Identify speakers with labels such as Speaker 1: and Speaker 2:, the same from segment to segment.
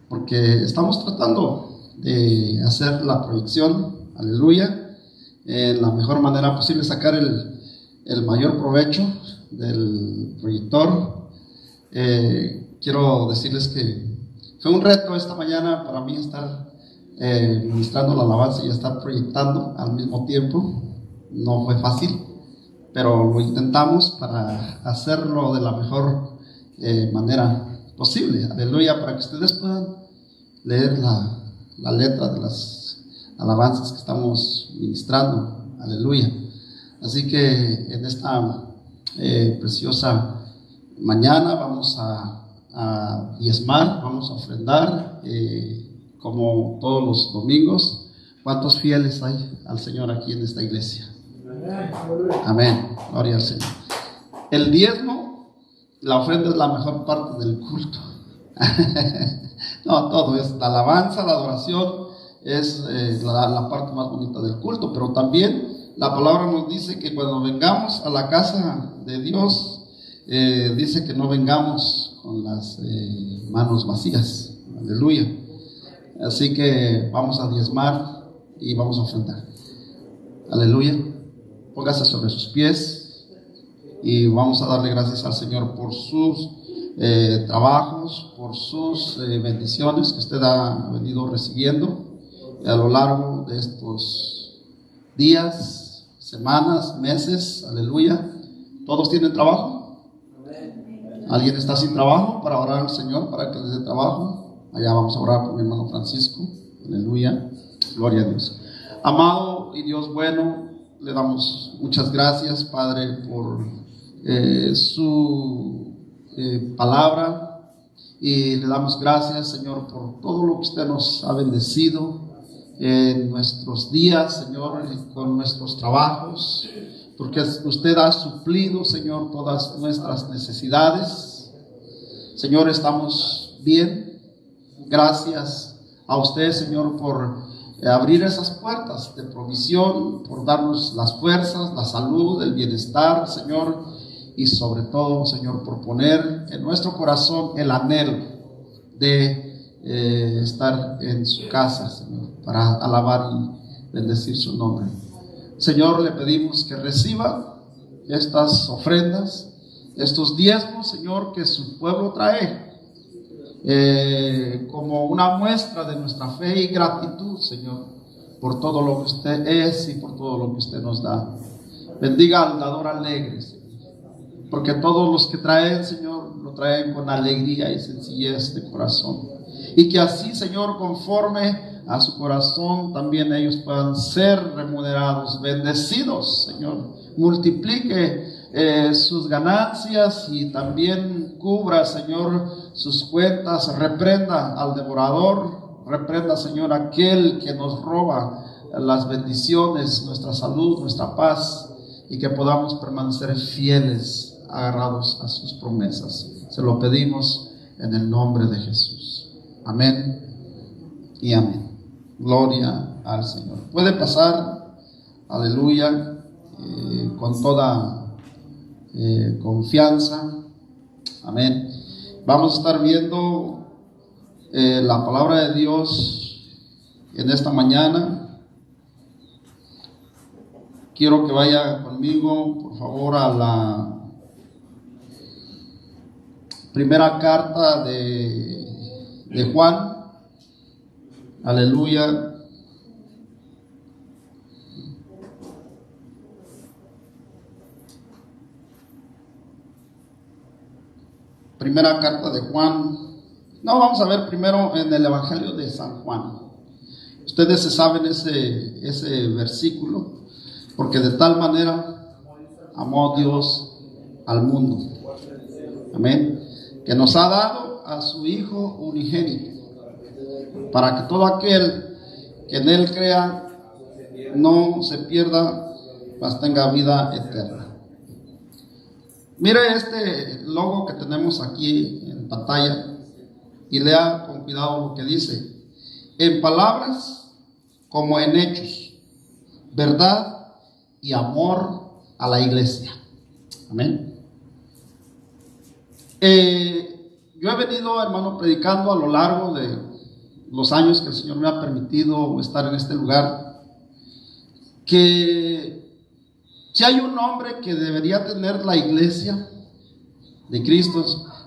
Speaker 1: porque estamos tratando de hacer la proyección, aleluya, en la mejor manera posible, sacar el mayor provecho del proyector. Quiero decirles que fue un reto esta mañana para mí estar ministrando la alabanza y estar proyectando al mismo tiempo. No fue fácil, pero lo intentamos para hacerlo de la mejor manera posible, aleluya, para que ustedes puedan leer la letra de las alabanzas que estamos ministrando, aleluya. Así que en esta preciosa mañana vamos a diezmar, vamos a ofrendar como todos los domingos. ¿Cuántos fieles hay al Señor aquí en esta iglesia? Amén, gloria al Señor. El diezmo, la ofrenda es la mejor parte del culto. No, todo es la alabanza, la adoración es la parte más bonita del culto, pero también la palabra nos dice que cuando vengamos a la casa de Dios, dice que no vengamos con las manos vacías, aleluya. Así que vamos a diezmar y vamos a ofrendar, aleluya. Póngase sobre sus pies y vamos a darle gracias al Señor por sus trabajos, por sus bendiciones que usted ha venido recibiendo a lo largo de estos días, semanas, meses, aleluya. ¿Todos tienen trabajo? ¿Alguien está sin trabajo? Para orar al Señor para que le dé trabajo. Allá vamos a orar por mi hermano Francisco, aleluya, gloria a Dios. Amado y Dios bueno, le damos muchas gracias, Padre, por su palabra, y le damos gracias, Señor, por todo lo que usted nos ha bendecido en nuestros días, Señor, con nuestros trabajos, porque usted ha suplido, Señor, todas nuestras necesidades. Señor, estamos bien. Gracias a usted, Señor, por abrir esas puertas de provisión, por darnos las fuerzas, la salud, el bienestar, Señor, y sobre todo, Señor, por poner en nuestro corazón el anhelo de estar en su casa, Señor, para alabar y bendecir su nombre. Señor, le pedimos que reciba estas ofrendas, estos diezmos, Señor, que su pueblo trae, como una muestra de nuestra fe y gratitud, Señor, por todo lo que usted es y por todo lo que usted nos da. Bendiga al dador alegre, Señor, porque todos los que traen, Señor, lo traen con alegría y sencillez de corazón, y que así, Señor, conforme a su corazón, también ellos puedan ser remunerados, bendecidos, Señor. Multiplique sus ganancias y también cubra, Señor, sus cuentas. Reprenda al devorador, reprenda, Señor, aquel que nos roba las bendiciones, nuestra salud, nuestra paz, y que podamos permanecer fieles, agarrados a sus promesas. Se lo pedimos en el nombre de Jesús. Amén y amén. Gloria al Señor. Puede pasar, aleluya, con toda confianza. Amén. Vamos a estar viendo la palabra de Dios en esta mañana. Quiero que vaya conmigo, por favor, a la primera carta de Juan. Aleluya. Primera carta de Juan. No, vamos a ver primero en el Evangelio de San Juan. Ustedes se saben ese versículo, porque de tal manera amó Dios al mundo. Amén. Que nos ha dado a su Hijo unigénito, para que todo aquel que en Él crea no se pierda, mas tenga vida eterna. Mire este logo que tenemos aquí en pantalla y lea con cuidado lo que dice: en palabras como en hechos, verdad y amor a la iglesia. Amén. Yo he venido, hermano, predicando a lo largo de los años que el Señor me ha permitido estar en este lugar, que si hay un nombre que debería tener la iglesia de Cristo,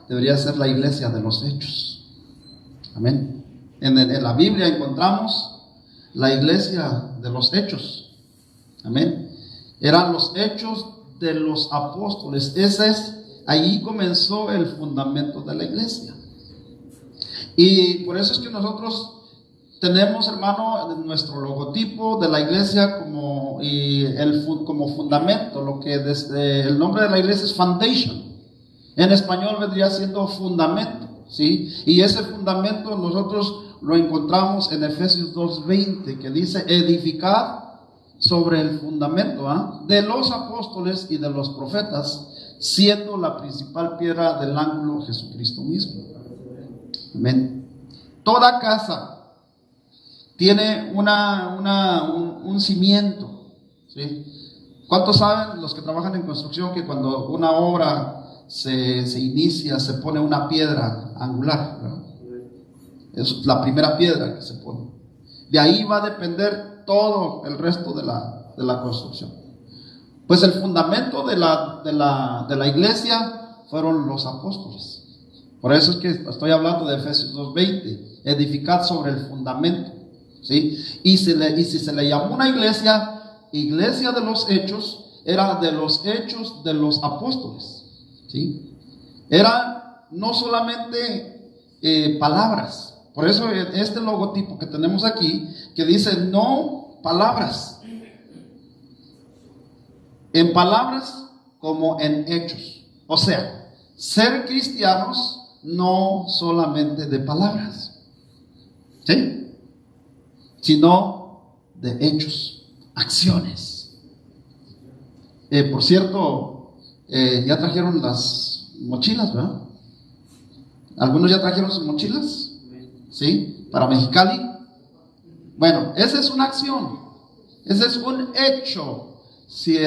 Speaker 1: debería ser la iglesia de los hechos. Amén. En la Biblia encontramos la iglesia de los hechos. Amén. Eran los hechos de los apóstoles. Ahí comenzó el fundamento de la iglesia. Y por eso es que nosotros tenemos, hermano, nuestro logotipo de la iglesia como fundamento. Lo que desde el nombre de la iglesia es foundation. En español vendría siendo fundamento, ¿sí? Y ese fundamento nosotros lo encontramos en Efesios 2:20, que dice: edificad sobre el fundamento de los apóstoles y de los profetas, siendo la principal piedra del ángulo Jesucristo mismo. Amén. Toda casa tiene un cimiento, ¿sí? ¿Cuántos saben, los que trabajan en construcción, que cuando una obra se inicia, se pone una piedra angular, ¿verdad? Es la primera piedra que se pone. De ahí va a depender todo el resto de la construcción. Pues el fundamento de la iglesia fueron los apóstoles. Por eso es que estoy hablando de Efesios 2:20, edificad sobre el fundamento, ¿sí? Y si se le llamó una iglesia de los hechos, era de los hechos de los apóstoles, ¿sí? Era no solamente palabras. Por eso este logotipo que tenemos aquí, que dice: no palabras, en palabras como en hechos. O sea, ser cristianos no solamente de palabras, ¿sí? Sino de hechos, acciones. Por cierto, ya trajeron las mochilas, ¿verdad? ¿Algunos ya trajeron sus mochilas? ¿Sí? Para Mexicali. Bueno, esa es una acción, ese es un hecho. Si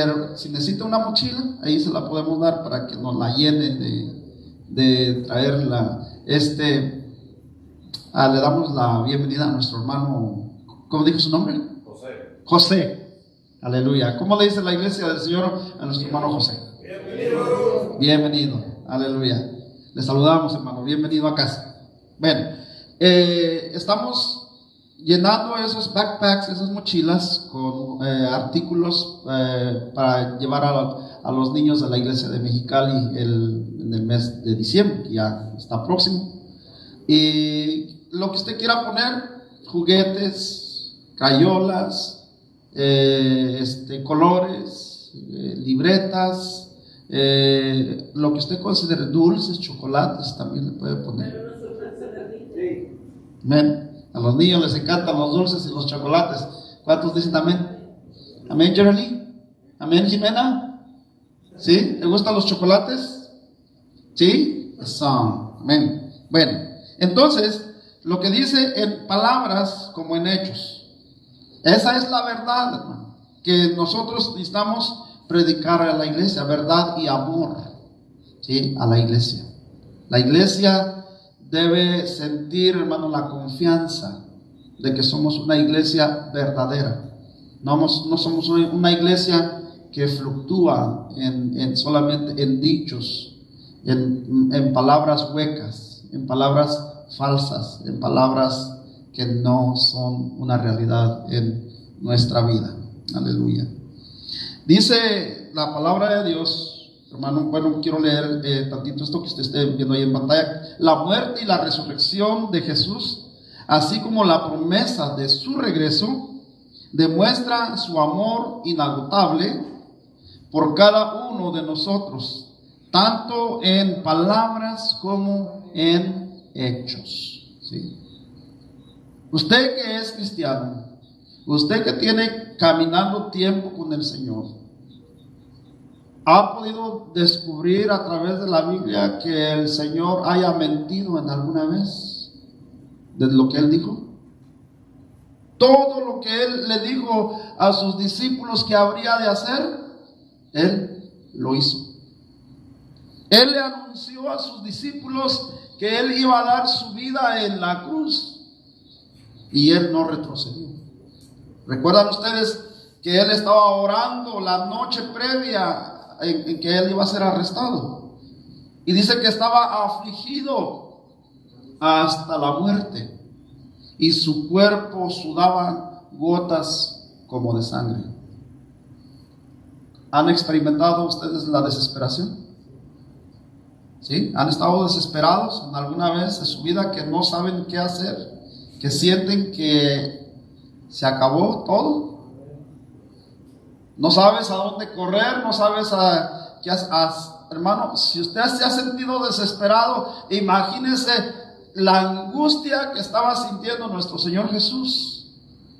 Speaker 1: necesita una mochila, ahí se la podemos dar para que nos la llenen de traerla. Le damos la bienvenida a nuestro hermano, ¿cómo dijo su nombre? José. Aleluya. ¿Cómo le dice la iglesia del Señor a nuestro hermano José? Bienvenido. Aleluya. Le saludamos, hermano. Bienvenido a casa. Bueno, estamos llenando esos backpacks, esas mochilas con artículos para llevar a los niños de la iglesia de Mexicali en el mes de diciembre, que ya está próximo. Y lo que usted quiera poner: juguetes, crayolas, colores, libretas, lo que usted considere, dulces, chocolates, también le puede poner. Amén. A los niños les encantan los dulces y los chocolates. ¿Cuántos dicen amén? Amén, Jeremy. Amén, Jimena. ¿Sí? ¿Te gustan los chocolates? ¿Sí? Eso. Amén. Bueno, entonces, lo que dice en palabras como en hechos, esa es la verdad, hermano, que nosotros necesitamos predicar a la iglesia, verdad y amor, ¿sí? A la iglesia. La iglesia debe sentir, hermano, la confianza de que somos una iglesia verdadera. No somos una iglesia que fluctúa solamente en dichos, en palabras huecas, en palabras falsas, en palabras que no son una realidad en nuestra vida. Aleluya. Dice la palabra de Dios, hermano, bueno, quiero leer tantito esto que usted esté viendo ahí en pantalla. La muerte y la resurrección de Jesús, así como la promesa de su regreso, demuestra su amor inagotable por cada uno de nosotros, tanto en palabras como en hechos, ¿sí? Usted que es cristiano, usted que tiene caminando tiempo con el Señor, ¿ha podido descubrir a través de la Biblia que el Señor haya mentido en alguna vez de lo que Él dijo? Todo lo que Él le dijo a sus discípulos que habría de hacer, Él lo hizo. Él le anunció a sus discípulos que Él iba a dar su vida en la cruz. y él no retrocedió. ¿Recuerdan ustedes que él estaba orando la noche previa en que él iba a ser arrestado? Y dice que estaba afligido hasta la muerte, y su cuerpo sudaba gotas como de sangre. ¿Han experimentado ustedes la desesperación? ¿Sí? ¿Han estado desesperados en alguna vez de su vida que no saben qué hacer? ¿Que sienten que se acabó todo? No sabes a dónde correr, no sabes a qué hacer. Hermano, si usted se ha sentido desesperado, imagínese la angustia que estaba sintiendo nuestro Señor Jesús.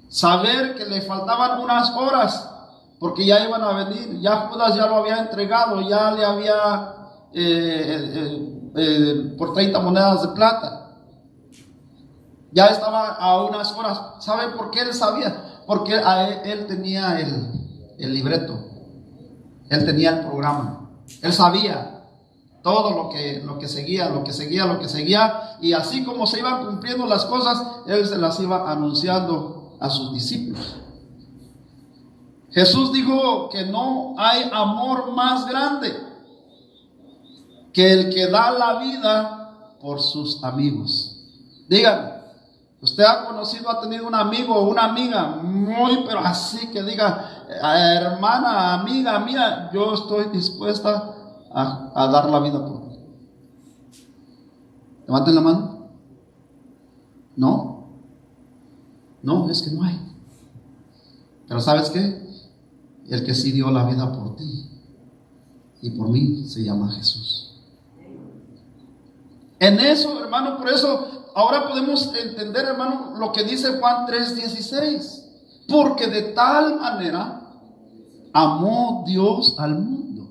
Speaker 1: Saber que le faltaban unas horas, porque ya iban a venir, ya Judas ya lo había entregado, ya le había por 30 monedas de plata. Ya estaba a unas horas. ¿Sabe por qué él sabía? Porque él tenía el libreto, él tenía el programa, él sabía todo lo que seguía, y así como se iban cumpliendo las cosas, él se las iba anunciando a sus discípulos. Jesús dijo que no hay amor más grande que el que da la vida por sus amigos. Díganme, usted ha conocido, ha tenido un amigo o una amiga pero así que diga, hermana, amiga mía, yo estoy dispuesta a dar la vida por ti? Levanten la mano. No, es que no hay. Pero ¿sabes qué? El que sí dio la vida por ti y por mí se llama Jesús. En eso, hermano, por eso ahora podemos entender, hermano, lo que dice Juan 3:16. Porque de tal manera amó Dios al mundo.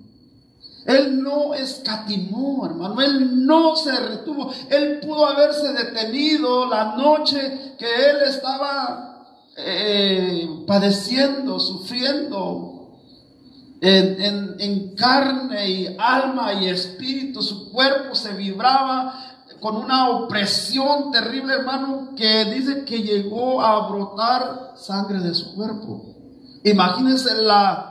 Speaker 1: Él no escatimó, hermano, él no se retuvo. Él pudo haberse detenido la noche que él estaba padeciendo, sufriendo en carne y alma y espíritu. Su cuerpo se vibraba con una opresión terrible, hermano, que dice que llegó a brotar sangre de su cuerpo. Imagínense la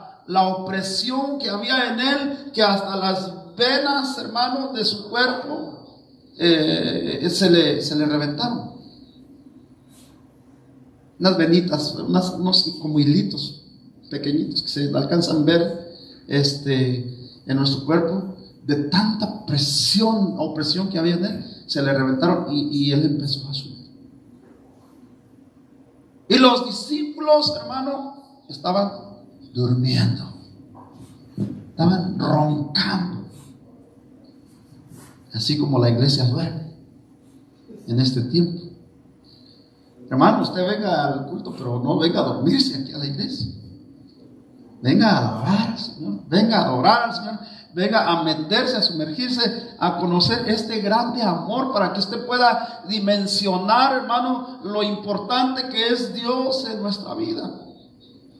Speaker 1: opresión que había en él, que hasta las venas, hermano, de su cuerpo se le reventaron. Unas venitas, unos como hilitos pequeñitos que se alcanzan a ver en nuestro cuerpo, de tanta opresión que había en él, se le reventaron y él empezó a subir. Y los discípulos, hermano, estaban durmiendo, estaban roncando, así como la iglesia duerme en este tiempo. Hermano, usted venga al culto, pero no venga a dormirse aquí a la iglesia. Venga a alabar al Señor, venga a adorar al Señor, venga a meterse, a sumergirse, a conocer este grande amor, para que usted pueda dimensionar, hermano, lo importante que es Dios en nuestra vida.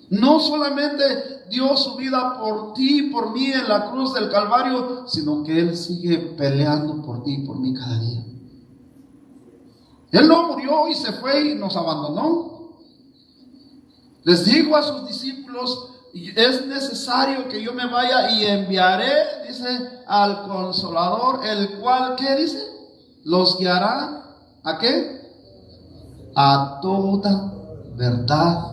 Speaker 1: No solamente dio su vida por ti y por mí en la cruz del Calvario, sino que Él sigue peleando por ti y por mí cada día. Él no murió y se fue y nos abandonó. Les dijo a sus discípulos: es necesario que yo me vaya y enviaré, dice, al Consolador, el cual, ¿qué dice? Los guiará, ¿a qué? A toda verdad.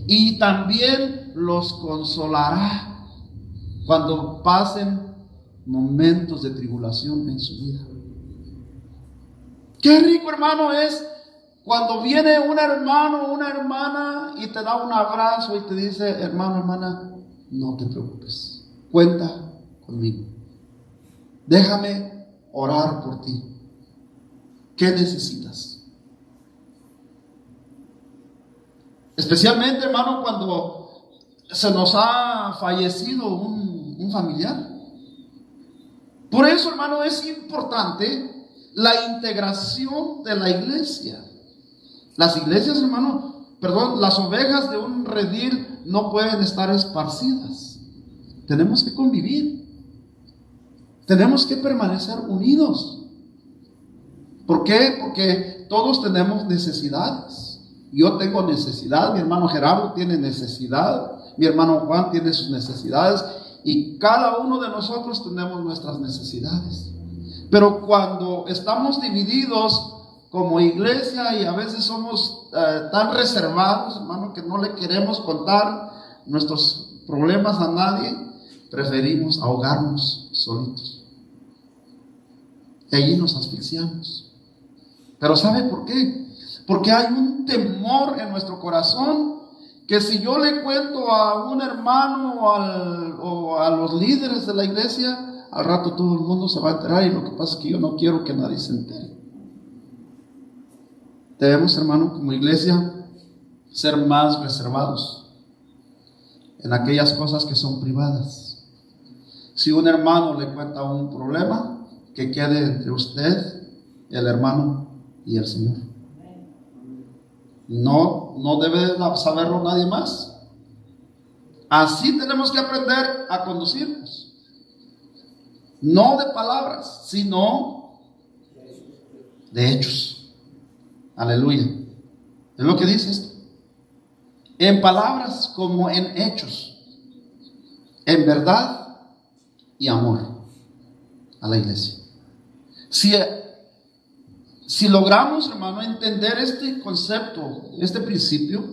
Speaker 1: Y también los consolará cuando pasen momentos de tribulación en su vida. Qué rico, hermano, es cuando viene un hermano o una hermana y te da un abrazo y te dice: hermano, hermana, no te preocupes, cuenta conmigo, déjame orar por ti. ¿Qué necesitas? Especialmente, hermano, cuando se nos ha fallecido un familiar. Por eso, hermano, es importante la integración de la iglesia. Las iglesias, hermano, las ovejas de un redil no pueden estar esparcidas. Tenemos que convivir. Tenemos que permanecer unidos. ¿Por qué? Porque todos tenemos necesidades. Yo tengo necesidad, mi hermano Gerardo tiene necesidad, mi hermano Juan tiene sus necesidades, y cada uno de nosotros tenemos nuestras necesidades. Pero cuando estamos divididos como iglesia y a veces somos tan reservados, hermano, que no le queremos contar nuestros problemas a nadie, preferimos ahogarnos solitos. Y allí nos asfixiamos. Pero ¿sabe por qué? Porque hay un temor en nuestro corazón que si yo le cuento a un hermano o a los líderes de la iglesia, al rato todo el mundo se va a enterar, y lo que pasa es que yo no quiero que nadie se entere. Debemos, hermano, como iglesia, ser más reservados en aquellas cosas que son privadas. Si un hermano le cuenta un problema, que quede entre usted, el hermano y el Señor. No debe saberlo nadie más. Así tenemos que aprender a conducirnos. No de palabras, sino de hechos. Aleluya. Es lo que dice esto. En palabras como en hechos. En verdad y amor a la iglesia. Si logramos, hermano, entender este concepto, este principio,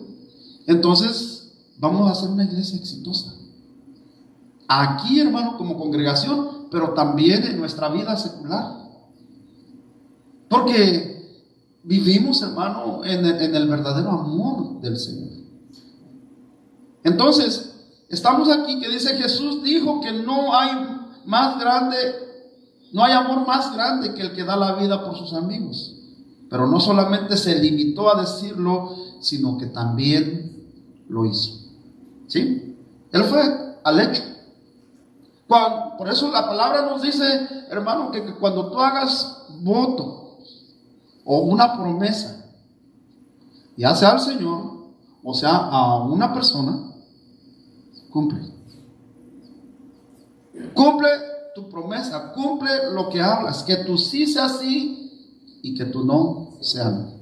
Speaker 1: entonces vamos a ser una iglesia exitosa. Aquí, hermano, como congregación, pero también en nuestra vida secular. Porque vivimos, hermano, en el verdadero amor del Señor. Entonces, estamos aquí que dice Jesús dijo que no hay amor más grande que el que da la vida por sus amigos. Pero no solamente se limitó a decirlo, sino que también lo hizo. ¿Sí? Él fue al hecho. Por eso la palabra nos dice, hermano, que cuando tú hagas voto o una promesa, ya sea al Señor o sea a una persona, cumple. Cumple tu promesa, cumple lo que hablas, que tu sí sea sí y que tu no sea no.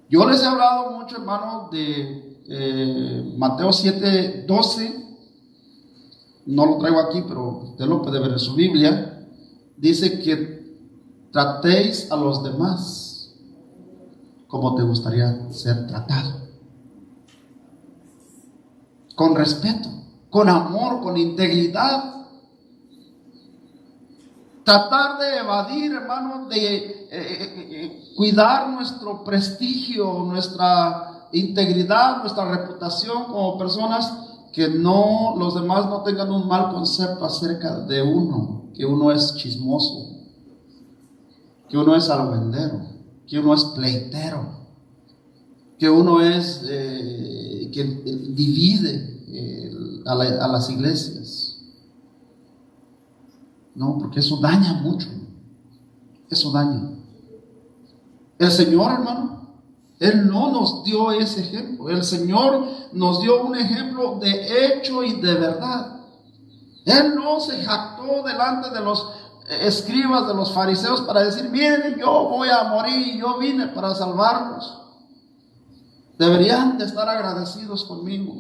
Speaker 1: Yo les he hablado mucho, hermano, de Mateo 7:12. No lo traigo aquí, pero usted lo puede ver en su Biblia. Dice que tratéis a los demás como te gustaría ser tratado. Con respeto, con amor, con integridad. Tratar de evadir, hermano, de cuidar nuestro prestigio, nuestra integridad, nuestra reputación como personas, que los demás no tengan un mal concepto acerca de uno, que uno es chismoso, que uno es albuendero, que uno es pleitero, que uno es que divide a las iglesias. No, porque eso daña mucho. Eso daña. El Señor, hermano, Él no nos dio ese ejemplo. El Señor nos dio un ejemplo de hecho y de verdad. Él no se jactó delante de los escribas, de los fariseos, para decir: miren, yo voy a morir, yo vine para salvarlos. Deberían de estar agradecidos conmigo.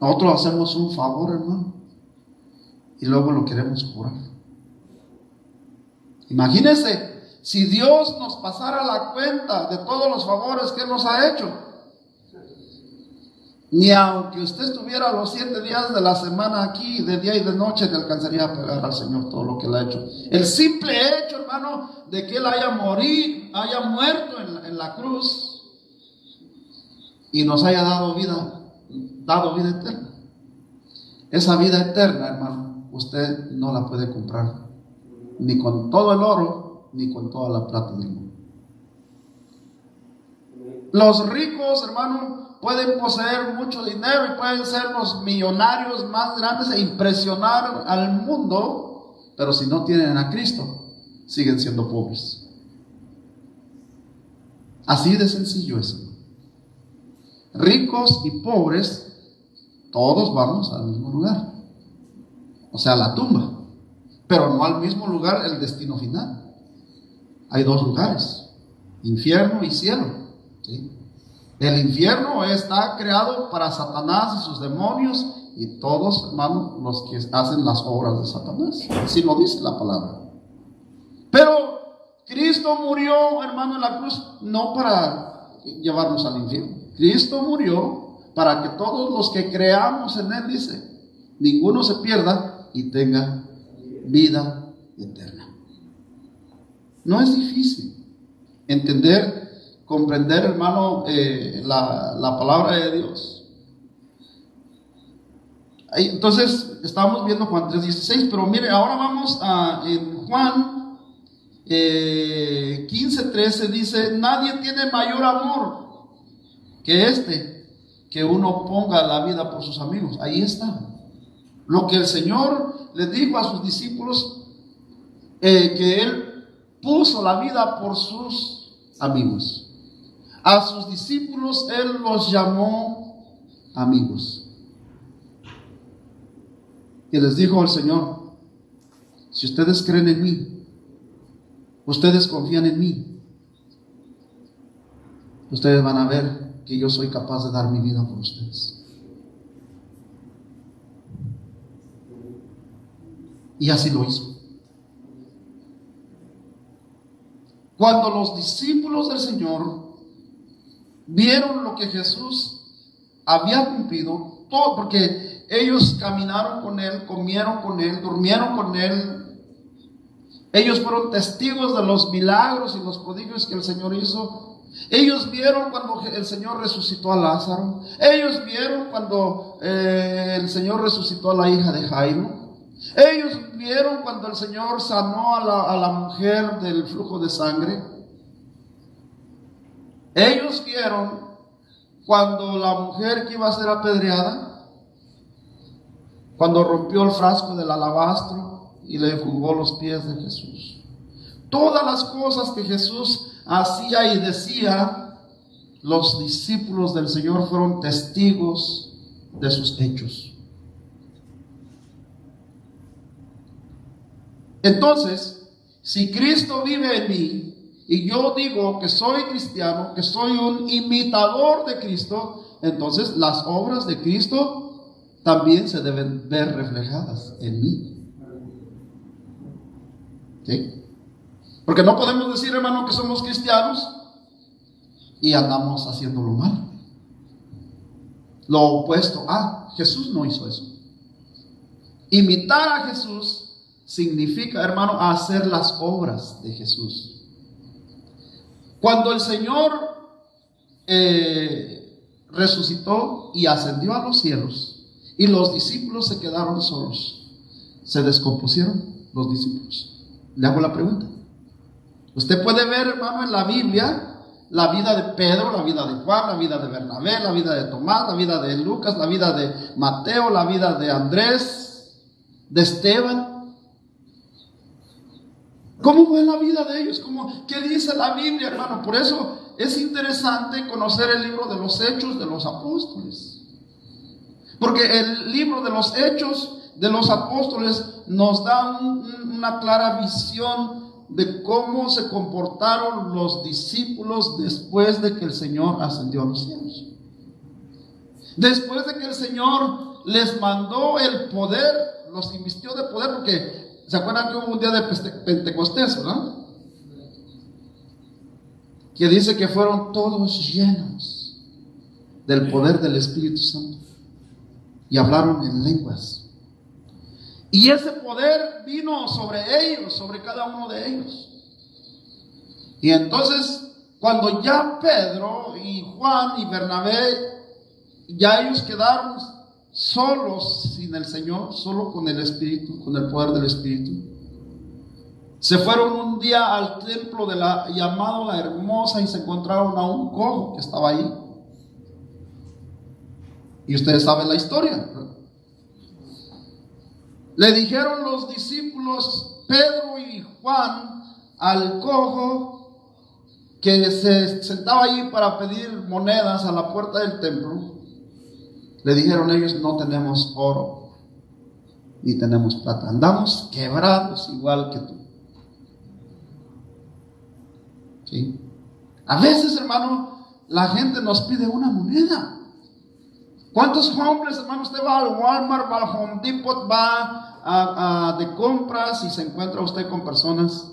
Speaker 1: Nosotros hacemos un favor, hermano, y luego lo queremos cobrar. Imagínense si Dios nos pasara la cuenta de todos los favores que Él nos ha hecho. Ni aunque usted estuviera los 7 días de la semana aquí, de día y de noche, le alcanzaría a pagar al Señor todo lo que Él ha hecho. El simple hecho, hermano, de que Él haya muerto en la cruz y nos haya dado vida eterna. Esa vida eterna, hermano, usted no la puede comprar ni con todo el oro, ni con toda la plata del mundo. Los ricos, hermano, pueden poseer mucho dinero y pueden ser los millonarios más grandes e impresionar al mundo, pero si no tienen a Cristo, siguen siendo pobres. Así de sencillo es. Ricos y pobres, todos vamos al mismo lugar, o sea, a la tumba, pero no al mismo lugar el destino final. hay dos lugares, infierno y cielo, ¿sí? El infierno está creado para Satanás y sus demonios y todos, hermano, los que hacen las obras de Satanás. Así lo dice la palabra. Pero Cristo murió, hermano, en la cruz, no para llevarnos al infierno. Cristo murió para que todos los que creamos en Él, dice, ninguno se pierda y tenga vida eterna. No es difícil entender, comprender, hermano, la palabra de Dios. Entonces, estábamos viendo Juan 3:16, pero mire, ahora vamos en Juan 15:13, dice, nadie tiene mayor amor que uno ponga la vida por sus amigos. Ahí está. Lo que el Señor le dijo a sus discípulos, que Él puso la vida por sus amigos. A sus discípulos Él los llamó amigos. Y les dijo al Señor, si ustedes creen en mí, ustedes confían en mí, ustedes van a ver que yo soy capaz de dar mi vida por ustedes. Y así lo hizo. Cuando los discípulos del Señor vieron lo que Jesús había cumplido, todo, porque ellos caminaron con Él, comieron con Él, durmieron con Él, ellos fueron testigos de los milagros y los prodigios que el Señor hizo. Ellos vieron cuando el Señor resucitó a Lázaro. Ellos vieron cuando el Señor resucitó a la hija de Jairo. Ellos vieron cuando el Señor sanó a la mujer del flujo de sangre. Ellos vieron cuando la mujer que iba a ser apedreada, cuando rompió el frasco del alabastro y le enjugó los pies de Jesús. Todas las cosas que Jesús hacía y decía, los discípulos del Señor fueron testigos de sus hechos. Entonces, si Cristo vive en mí y yo digo que soy cristiano, que soy un imitador de Cristo, entonces las obras de Cristo también se deben ver reflejadas en mí. ¿Sí? Porque no podemos decir, hermano, que somos cristianos y andamos haciéndolo mal. Lo opuesto. Jesús no hizo eso. Imitar a Jesús significa, hermano, hacer las obras de Jesús. Cuando el Señor resucitó y ascendió a los cielos y los discípulos se quedaron solos, ¿se descompusieron los discípulos? Le hago la pregunta. Usted puede ver, hermano, en la Biblia la vida de Pedro, la vida de Juan, la vida de Bernabé, la vida de Tomás, la vida de Lucas, la vida de Mateo, la vida de Andrés, de Esteban. ¿Cómo fue la vida de ellos? ¿Qué dice la Biblia, hermano? Por eso es interesante conocer el libro de los Hechos de los Apóstoles. Porque el libro de los Hechos de los Apóstoles nos da una clara visión de cómo se comportaron los discípulos después de que el Señor ascendió a los cielos. Después de que el Señor les mandó el poder, los invistió de poder, porque ¿se acuerdan que hubo un día de Pentecostés, verdad? Que dice que fueron todos llenos del poder del Espíritu Santo y hablaron en lenguas. Y ese poder vino sobre ellos, sobre cada uno de ellos. Y entonces, cuando ya Pedro y Juan y Bernabé, ya ellos quedaron solos sin el Señor, solo con el Espíritu, con el poder del Espíritu, se fueron un día al templo llamado La Hermosa y se encontraron a un cojo que estaba ahí. Y ustedes saben la historia, ¿no? Le dijeron los discípulos, Pedro y Juan, al cojo que se sentaba allí para pedir monedas a la puerta del templo. Le dijeron ellos, no tenemos oro ni tenemos plata, andamos quebrados igual que tú. ¿Sí? A veces, hermano, la gente nos pide una moneda. ¿Cuántos hombres, hermano, usted va al Walmart, va al Home Depot, va de compras y se encuentra usted con personas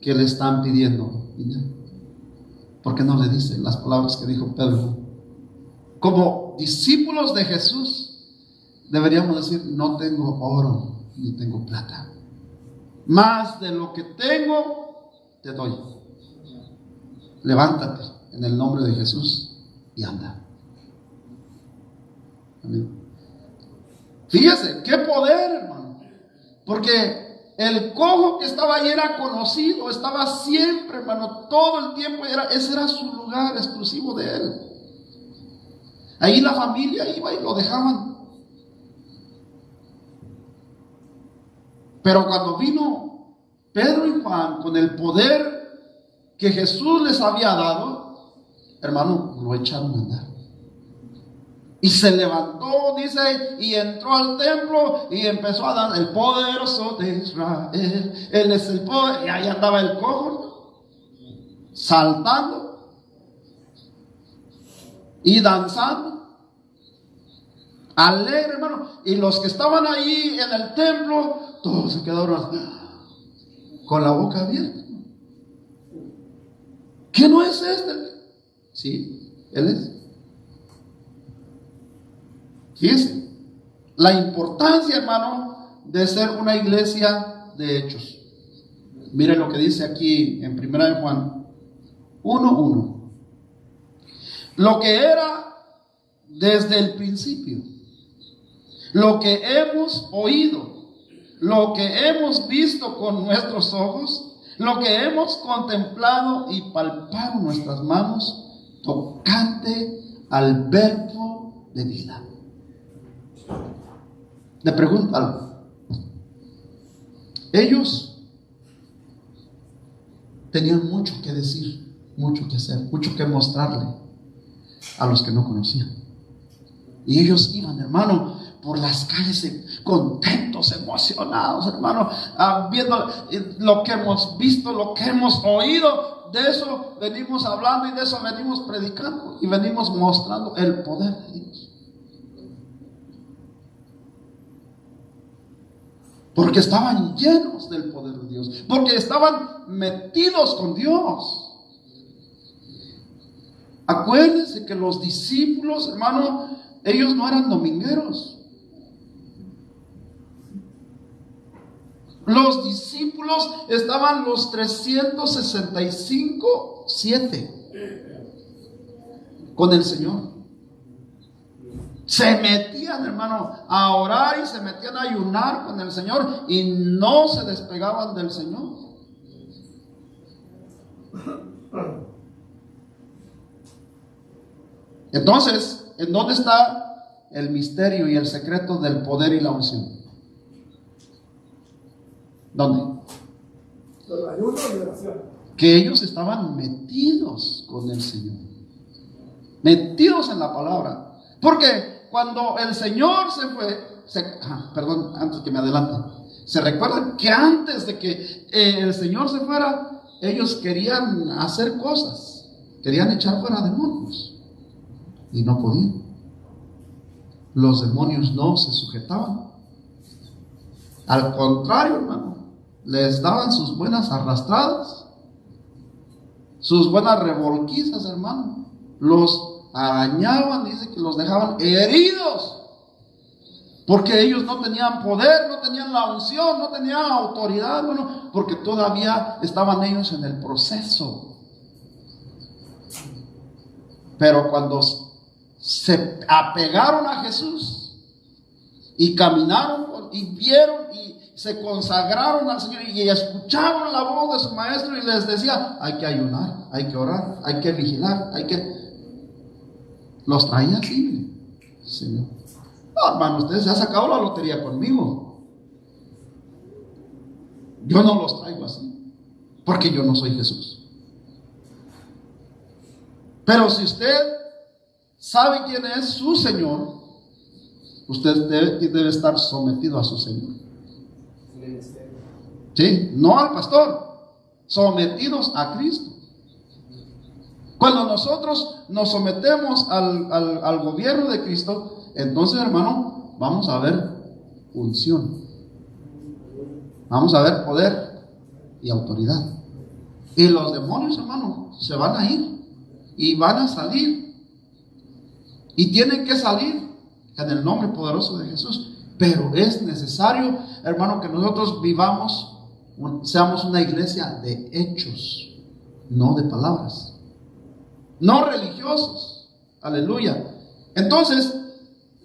Speaker 1: que le están pidiendo dinero? ¿Por qué no le dicen las palabras que dijo Pedro? Como discípulos de Jesús, deberíamos decir: no tengo oro ni tengo plata, más de lo que tengo te doy. Levántate en el nombre de Jesús y anda. Amén. Fíjese, qué poder, hermano. Porque el cojo que estaba ahí era conocido, estaba siempre, hermano, todo el tiempo, ese era su lugar exclusivo de él. Ahí la familia iba y lo dejaban. Pero cuando vino Pedro y Juan con el poder que Jesús les había dado, hermano, lo echaron a andar. Y se levantó, dice, y entró al templo y empezó a dar: el poderoso de Israel, Él es el poder. Y ahí andaba el cojo, saltando y danzando, alegre, hermano. Y los que estaban ahí en el templo, todos se quedaron con la boca abierta. ¿Qué no es este? Sí, Él es. Fíjense la importancia, hermano, de ser una iglesia de hechos. Miren lo que dice aquí en 1 Juan 1:1. Lo que era desde el principio, lo que hemos oído, lo que hemos visto con nuestros ojos, lo que hemos contemplado y palpado nuestras manos, tocante al verbo de vida. Le pregunto algo. Ellos tenían mucho que decir, mucho que hacer, mucho que mostrarle a los que no conocían. Y ellos iban, hermano, por las calles contentos, emocionados, hermano, viendo lo que hemos visto, lo que hemos oído. De eso venimos hablando y de eso venimos predicando y venimos mostrando el poder de Dios. Porque estaban llenos del poder de Dios, porque estaban metidos con Dios. Acuérdense que los discípulos, hermano, ellos no eran domingueros. Los discípulos estaban los 365/7 con el Señor. Se metían, hermano, a orar y se metían a ayunar con el Señor y no se despegaban del Señor. Entonces, ¿en dónde está el misterio y el secreto del poder y la unción? ¿Dónde?
Speaker 2: El ayuno y oración.
Speaker 1: Que ellos estaban metidos con el Señor, metidos en la palabra. Porque cuando el Señor se fue, perdón, antes que me adelante, ¿se recuerdan que antes de que el Señor se fuera, ellos querían hacer cosas, querían echar fuera demonios y no podían? Los demonios no se sujetaban, al contrario, hermano, les daban sus buenas arrastradas, sus buenas revolquizas, hermano, los arañaban, dice que los dejaban heridos, porque ellos no tenían poder, no tenían la unción, no tenían autoridad, bueno, porque todavía estaban ellos en el proceso. Pero cuando se apegaron a Jesús y caminaron y vieron y se consagraron al Señor y escucharon la voz de su maestro y les decía: hay que ayunar, hay que orar, hay que vigilar, los traía así, Señor. No, hermano, usted se ha sacado la lotería conmigo. Yo no los traigo así, porque yo no soy Jesús. Pero si usted sabe quién es su Señor, usted debe estar sometido a su Señor. ¿Sí? No al pastor, sometidos a Cristo. Cuando nosotros nos sometemos al gobierno de Cristo, entonces, hermano, vamos a ver unción. Vamos a ver poder y autoridad. Y los demonios, hermano, se van a ir y van a salir. Y tienen que salir en el nombre poderoso de Jesús. Pero es necesario, hermano, que nosotros vivamos, seamos una iglesia de hechos, no de palabras, no religiosos. Aleluya. Entonces,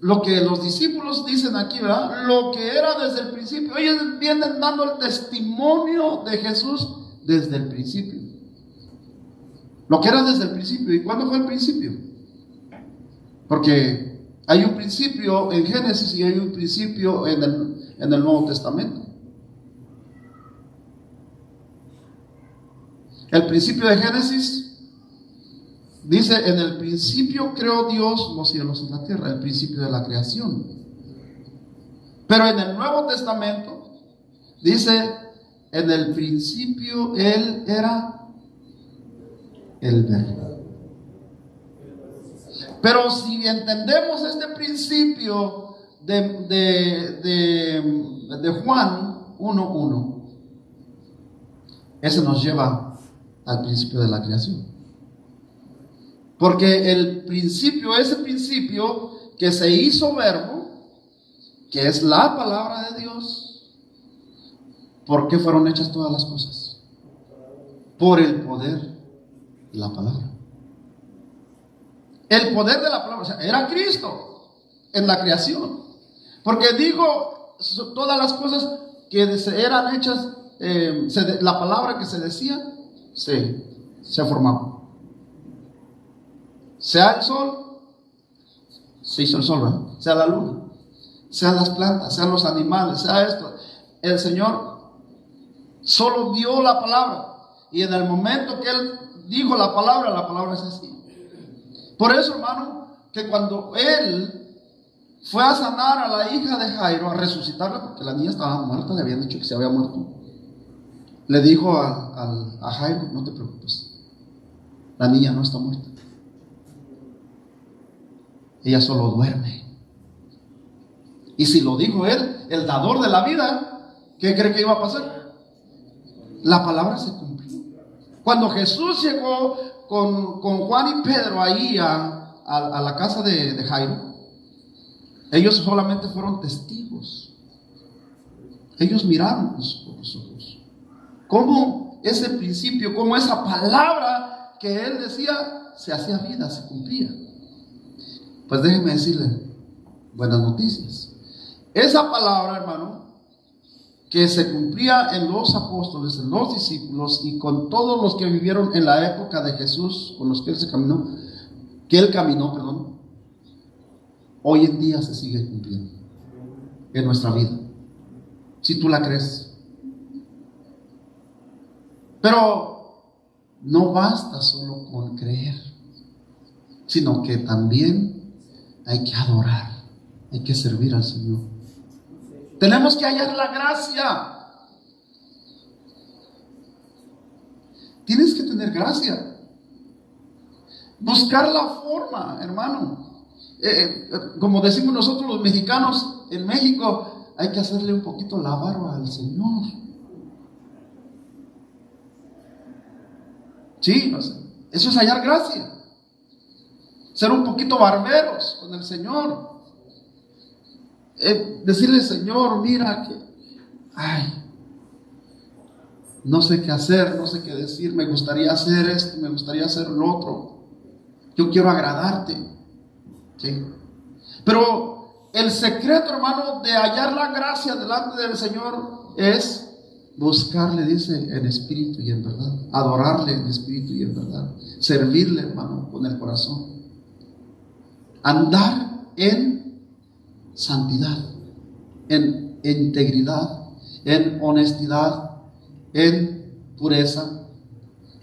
Speaker 1: lo que los discípulos dicen aquí, ¿verdad? Lo que era desde el principio. Ellos vienen dando el testimonio de Jesús desde el principio. Lo que era desde el principio. ¿Y cuándo fue el principio? Porque hay un principio en Génesis y hay un principio en el Nuevo Testamento. El principio de Génesis dice: en el principio creó Dios los cielos y la tierra, el principio de la creación. Pero en el Nuevo Testamento dice: en el principio Él era el Verbo. Pero si entendemos este principio de Juan 1:1, ese nos lleva al principio de la creación. Porque el principio, ese principio que se hizo verbo, que es la palabra de Dios, ¿por qué fueron hechas todas las cosas? Por el poder de la palabra. El poder de la palabra, o sea, era Cristo en la creación. Porque dijo todas las cosas que eran hechas, la palabra que se decía, se formaba. Sea el sol, se hizo el sol, ¿verdad? Sea la luna, sean las plantas, sean los animales, sea esto. El Señor solo dio la palabra. Y en el momento que Él dijo la palabra es así. Por eso, hermano, que cuando Él fue a sanar a la hija de Jairo, a resucitarla, porque la niña estaba muerta, le habían dicho que se había muerto, le dijo a Jairo: no te preocupes, la niña no está muerta, ella solo duerme. Y si lo dijo Él, el dador de la vida, ¿qué cree que iba a pasar? La palabra se cumplió. Cuando Jesús llegó con Juan y Pedro ahí a la casa de Jairo, ellos solamente fueron testigos. Ellos miraron con sus ojos cómo ese principio, cómo esa palabra que Él decía se hacía vida, se cumplía. Pues déjenme decirle buenas noticias. Esa palabra, hermano, que se cumplía en los apóstoles, en los discípulos y con todos los que vivieron en la época de Jesús, con los que Él caminó, hoy en día se sigue cumpliendo en nuestra vida, si tú la crees. Pero no basta solo con creer, sino que también hay que adorar, hay que servir al Señor. Tenemos que hallar la gracia. Tienes que tener gracia. Buscar la forma, hermano. Como decimos nosotros los mexicanos, en México hay que hacerle un poquito la barba al Señor. Sí, eso es hallar gracia. Ser un poquito barberos con el Señor. Decirle: Señor, mira que no sé qué hacer, no sé qué decir, me gustaría hacer esto, me gustaría hacer lo otro, yo quiero agradarte, ¿sí? Pero el secreto, hermano, de hallar la gracia delante del Señor es buscarle, dice, en espíritu y en verdad, adorarle en espíritu y en verdad, servirle, hermano, con el corazón, andar en santidad, en integridad, en honestidad, en pureza.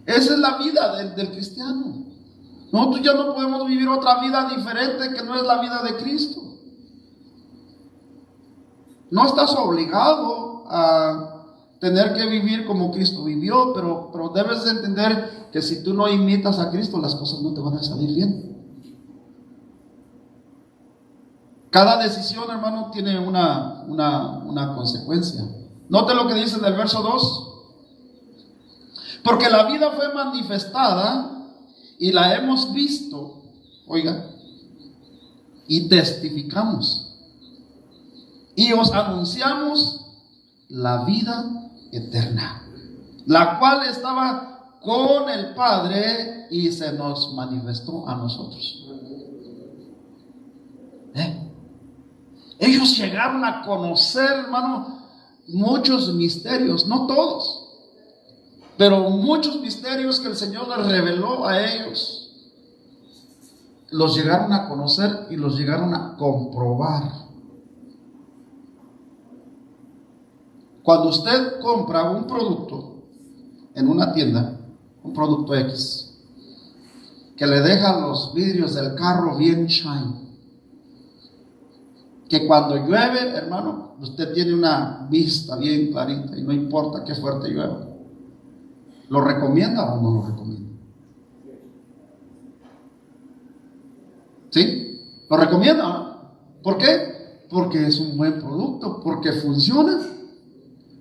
Speaker 1: Esa es la vida del cristiano. Nosotros ya no podemos vivir otra vida diferente que no es la vida de Cristo. No estás obligado a tener que vivir como Cristo vivió, pero debes de entender que si tú no imitas a Cristo, las cosas no te van a salir bien. Cada decisión, hermano, tiene una consecuencia. Note lo que dice en el verso 2. Porque la vida fue manifestada y la hemos visto, oiga, y testificamos. Y os anunciamos la vida eterna, la cual estaba con el Padre y se nos manifestó a nosotros. Ellos llegaron a conocer, hermano, muchos misterios, no todos, pero muchos misterios que el Señor les reveló a ellos, los llegaron a conocer y los llegaron a comprobar. Cuando usted compra un producto en una tienda, un producto X, que le deja los vidrios del carro bien shine, que cuando llueve, hermano, usted tiene una vista bien clarita y no importa qué fuerte llueva, ¿lo recomienda o no lo recomienda? ¿Sí? ¿Lo recomienda? ¿Por qué? Porque es un buen producto, porque funciona,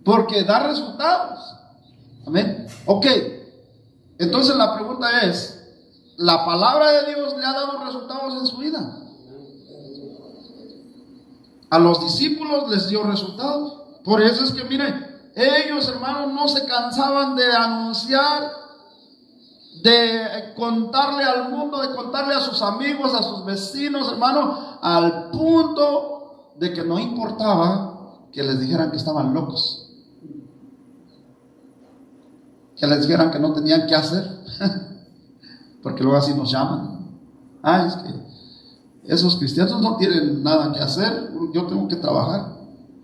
Speaker 1: porque da resultados. Amén. Ok, entonces la pregunta es, ¿la palabra de Dios le ha dado resultados en su vida? A los discípulos les dio resultados. Por eso es que, miren, ellos, hermanos, no se cansaban de anunciar, de contarle al mundo, de contarle a sus amigos, a sus vecinos, hermano, al punto de que no importaba que les dijeran que estaban locos, que les dijeran que no tenían que hacer, porque luego así nos llaman. Es que esos cristianos no tienen nada que hacer, yo tengo que trabajar.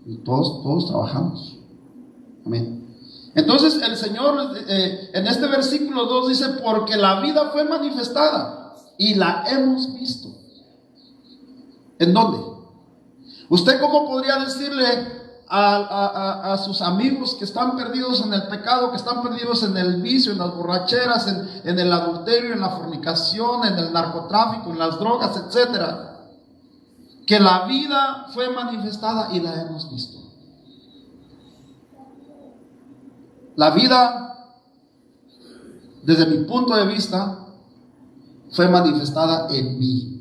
Speaker 1: Y todos trabajamos. Amén. Entonces el Señor en este versículo 2 dice, porque la vida fue manifestada y la hemos visto. ¿En dónde? ¿Usted cómo podría decirle a sus amigos que están perdidos en el pecado, que están perdidos en el vicio, en las borracheras, en el adulterio, en la fornicación, en el narcotráfico, en las drogas, etcétera, que la vida fue manifestada y la hemos visto? La vida, desde mi punto de vista, fue manifestada en mí.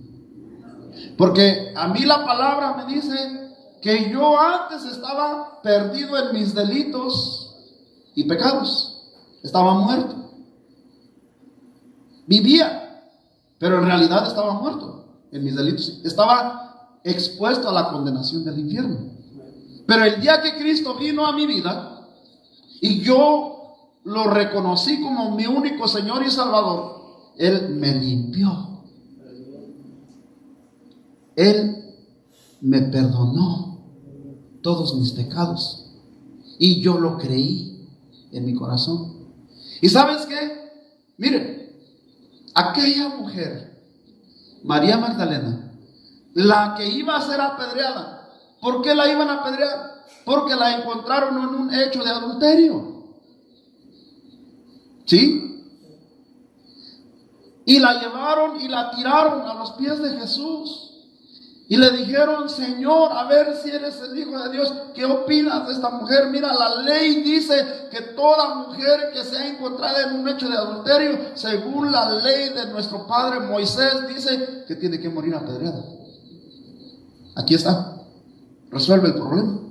Speaker 1: Porque a mí la palabra me dice que yo antes estaba perdido en mis delitos y pecados. Estaba muerto. Vivía, pero en realidad estaba muerto en mis delitos. Estaba expuesto a la condenación del infierno. Pero el día que Cristo vino a mi vida y yo lo reconocí como mi único Señor y Salvador, Él me limpió. Él me perdonó todos mis pecados y yo lo creí en mi corazón. ¿Y sabes qué? Miren, aquella mujer, María Magdalena, la que iba a ser apedreada, ¿por qué la iban a apedrear? Porque la encontraron en un hecho de adulterio. ¿Sí? Y la llevaron y la tiraron a los pies de Jesús. Y le dijeron, Señor, a ver si eres el Hijo de Dios, ¿qué opinas de esta mujer? Mira, la ley dice que toda mujer que sea encontrada en un hecho de adulterio, según la ley de nuestro padre Moisés, dice que tiene que morir apedreada. Aquí está, resuelve el problema.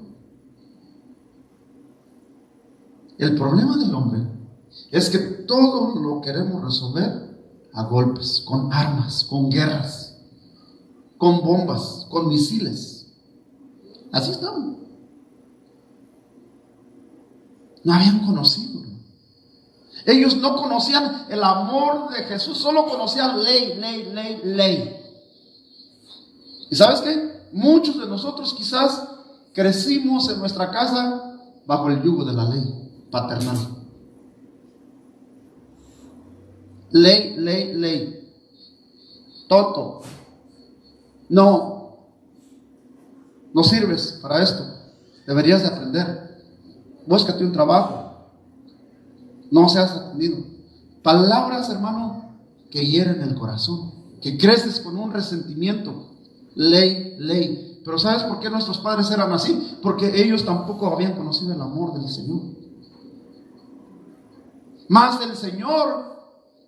Speaker 1: El problema del hombre es que todo lo queremos resolver a golpes, con armas, con guerras, con bombas, con misiles. Así estaban. No habían conocido. Ellos no conocían el amor de Jesús, solo conocían ley. ¿Y sabes qué? Muchos de nosotros quizás crecimos en nuestra casa bajo el yugo de la ley paternal. Ley. Tonto. No sirves para esto. Deberías de aprender. búscate un trabajo, no seas atendido. Palabras, hermano, que hieren el corazón, que creces con un resentimiento. Ley. Pero ¿sabes por qué nuestros padres eran así? Porque ellos tampoco habían conocido el amor del Señor. Mas el Señor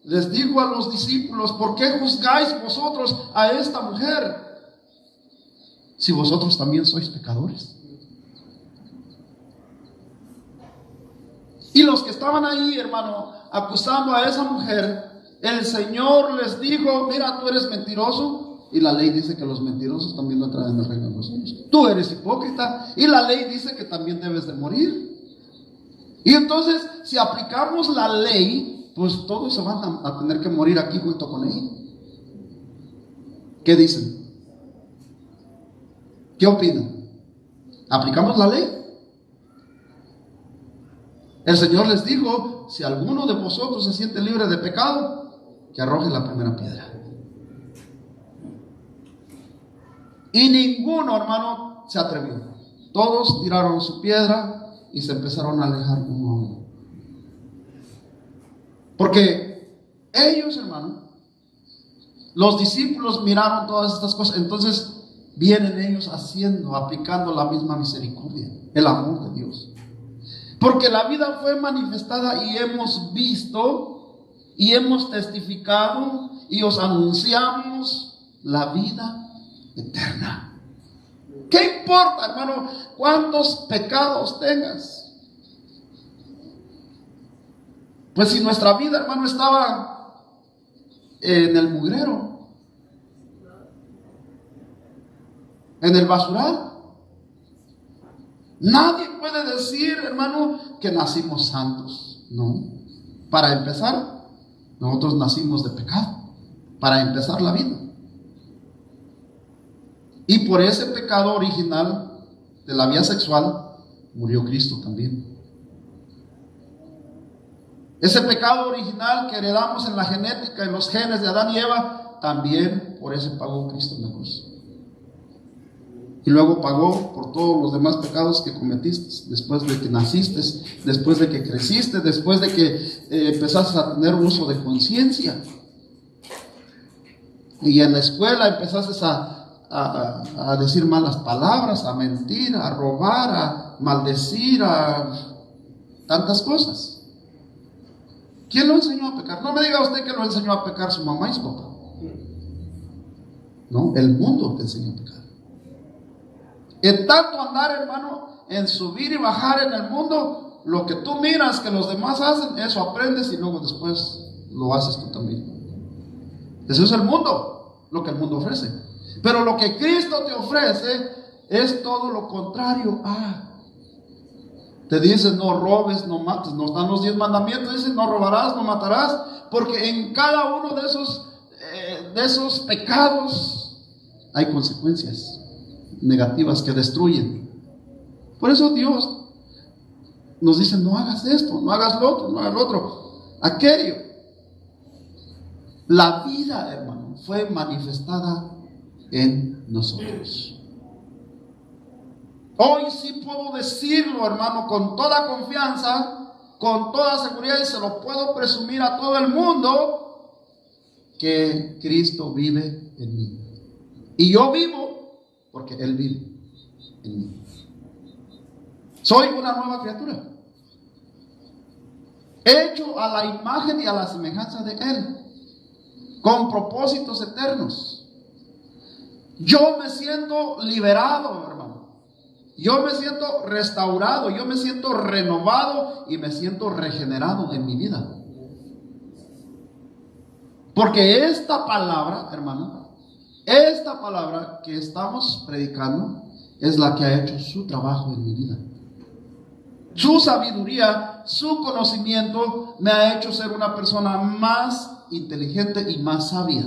Speaker 1: les dijo a los discípulos: ¿por qué juzgáis vosotros a esta mujer, si vosotros también sois pecadores? Y los que estaban ahí, hermano, acusando a esa mujer, el Señor les dijo: mira, tú eres mentiroso, y la ley dice que los mentirosos también no entrarán en el reino de los cielos. Tú eres hipócrita, y la ley dice que también debes de morir. Y entonces, si aplicamos la ley, pues todos se van a tener que morir aquí junto con ella. ¿Qué dicen? ¿Qué opinan? ¿Aplicamos la ley? El Señor les dijo: si alguno de vosotros se siente libre de pecado, que arroje la primera piedra. Y ninguno, hermano, se atrevió. Todos tiraron su piedra y se empezaron a alejar uno a uno. Porque ellos, hermano, los discípulos miraron todas estas cosas. Entonces vienen ellos aplicando la misma misericordia, el amor de Dios. Porque la vida fue manifestada y hemos visto y hemos testificado y os anunciamos la vida eterna. ¿Qué importa, hermano, cuántos pecados tengas? Pues si nuestra vida, hermano, estaba en el mugrero, en el basural, nadie puede decir, hermano, que nacimos santos. No. Para empezar, nosotros nacimos de pecado. Para empezar la vida. Y por ese pecado original de la vía sexual murió Cristo también. Ese pecado original que heredamos en la genética, en los genes de Adán y Eva, también por ese pagó Cristo en la cruz. Y luego pagó por todos los demás pecados que cometiste, después de que naciste, después de que creciste, después de que empezaste a tener uso de conciencia. Y en la escuela empezaste a decir malas palabras, a mentir, a robar, a maldecir, a tantas cosas. ¿Quién lo enseñó a pecar? No me diga usted que lo enseñó a pecar su mamá y su papá. No, el mundo te enseñó a pecar. En tanto andar, hermano, en subir y bajar en el mundo, lo que tú miras que los demás hacen, eso aprendes y luego después lo haces tú también. Eso es el mundo, lo que el mundo ofrece. Pero lo que Cristo te ofrece es todo lo contrario a. Te dice: no robes, no mates. Nos dan los 10 mandamientos. Dice: no robarás, no matarás. Porque en cada uno de esos pecados hay consecuencias negativas que destruyen. Por eso Dios nos dice: no hagas esto, no hagas lo otro, no hagas lo otro, aquello. La vida, hermano, fue manifestada en nosotros. Hoy sí puedo decirlo, hermano, con toda confianza, con toda seguridad, y se lo puedo presumir a todo el mundo, que Cristo vive en mí. Y yo vivo porque Él vive en mí. Soy una nueva criatura, hecho a la imagen y a la semejanza de Él, con propósitos eternos. Yo me siento liberado, hermano. Yo me siento restaurado, yo me siento renovado y me siento regenerado en mi vida. Porque esta palabra, hermano, esta palabra que estamos predicando es la que ha hecho su trabajo en mi vida. Su sabiduría, su conocimiento me ha hecho ser una persona más inteligente y más sabia.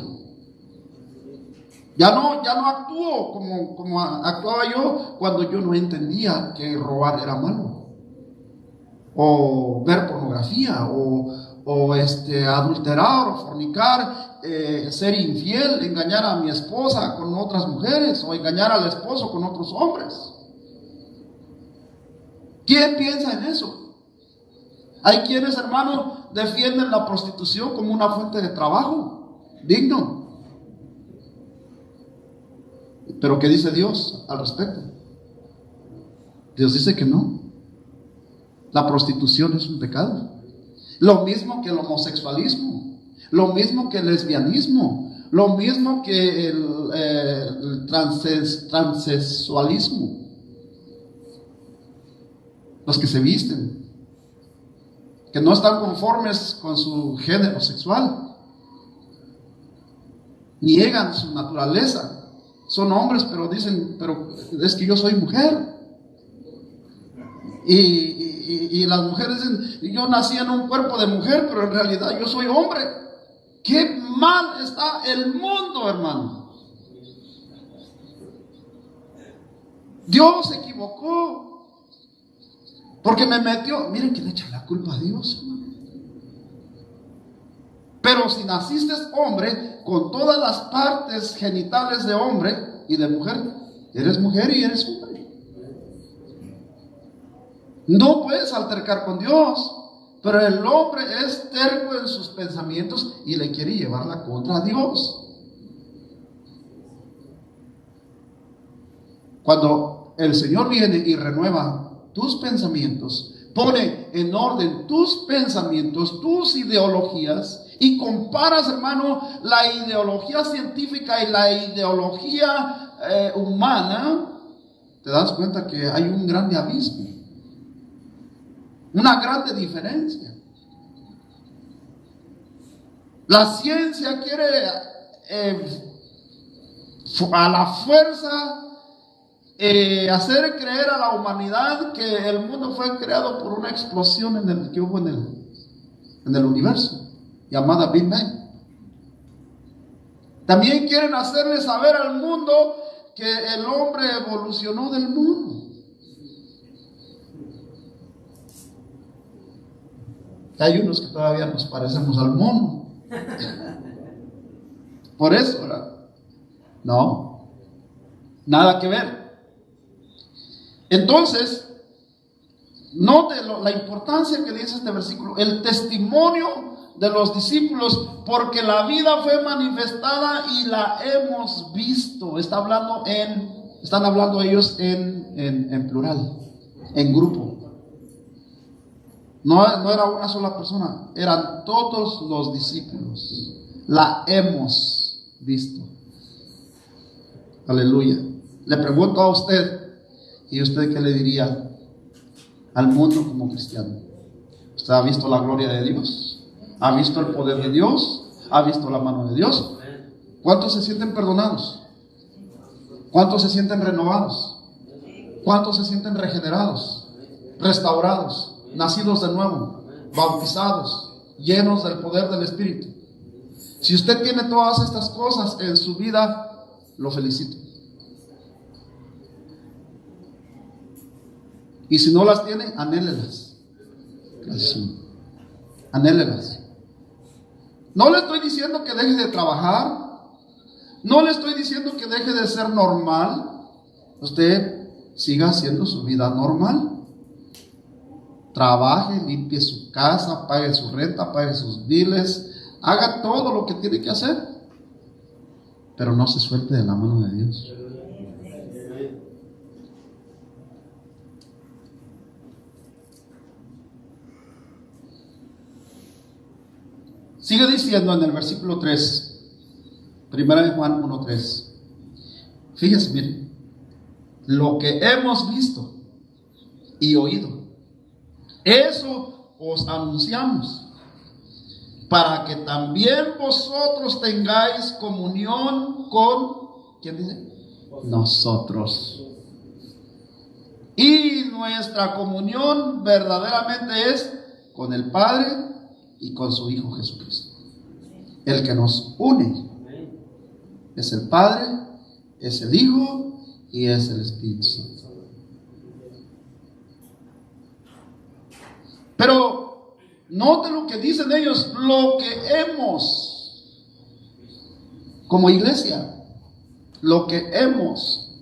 Speaker 1: Ya no actúo como actuaba yo cuando yo no entendía que robar era malo, o ver pornografía, o adulterar, o fornicar, ser infiel, engañar a mi esposa con otras mujeres, o engañar al esposo con otros hombres. ¿Quién piensa en eso? Hay quienes, hermanos, defienden la prostitución como una fuente de trabajo digno. Pero ¿qué dice Dios al respecto? Dios dice que no. La prostitución es un pecado. Lo mismo que el homosexualismo, lo mismo que el lesbianismo, lo mismo que el transexualismo. Los que se visten, que no están conformes con su género sexual, niegan su naturaleza. Son hombres, pero dicen, pero es que yo soy mujer. Y las mujeres dicen, yo nací en un cuerpo de mujer, pero en realidad yo soy hombre. Qué mal está el mundo, hermano. Dios se equivocó. Porque me metió, miren que le echa la culpa a Dios, hermano. Pero si naciste hombre, con todas las partes genitales de hombre y de mujer, eres mujer y eres hombre. No puedes altercar con Dios, pero el hombre es terco en sus pensamientos y le quiere llevar la contra a Dios. Cuando el Señor viene y renueva tus pensamientos, pone en orden tus pensamientos, tus ideologías, y comparas, hermano, la ideología científica y la ideología humana, te das cuenta que hay un grande abismo, una grande diferencia. La ciencia quiere a la fuerza hacer creer a la humanidad que el mundo fue creado por una explosión que hubo en el universo, llamada Big Bang. También quieren hacerle saber al mundo que el hombre evolucionó del mono. Hay unos que todavía nos parecemos al mono. Por eso, ¿verdad? No, nada que ver. Entonces, note la importancia que dice este versículo, el testimonio de los discípulos, porque la vida fue manifestada y la hemos visto. Están hablando ellos en plural, en grupo. No era una sola persona, eran todos los discípulos. La hemos visto. Aleluya. Le pregunto a usted, ¿y usted qué le diría al mundo como cristiano? ¿Usted ha visto la gloria de Dios? ¿Ha visto el poder de Dios? ¿Ha visto la mano de Dios? ¿Cuántos se sienten perdonados? ¿Cuántos se sienten renovados? ¿Cuántos se sienten regenerados, restaurados, nacidos de nuevo, bautizados, llenos del poder del Espíritu? Si usted tiene todas estas cosas en su vida, lo felicito. Y si no las tiene, anhélelas. Anhélelas. No le estoy diciendo que deje de trabajar. No le estoy diciendo que deje de ser normal. Usted siga haciendo su vida normal. Trabaje, limpie su casa, pague su renta, pague sus biles, haga todo lo que tiene que hacer. Pero no se suelte de la mano de Dios. Sigue diciendo en el versículo 3, 1 Juan 1:3. Fíjese, miren, lo que hemos visto y oído, eso os anunciamos, para que también vosotros tengáis comunión con, ¿quién dice? Nosotros. Y nuestra comunión verdaderamente es con el Padre y con su Hijo Jesucristo. El que nos une es el Padre, es el Hijo y es el Espíritu Santo. Pero note lo que dicen ellos, lo que hemos, como iglesia, lo que hemos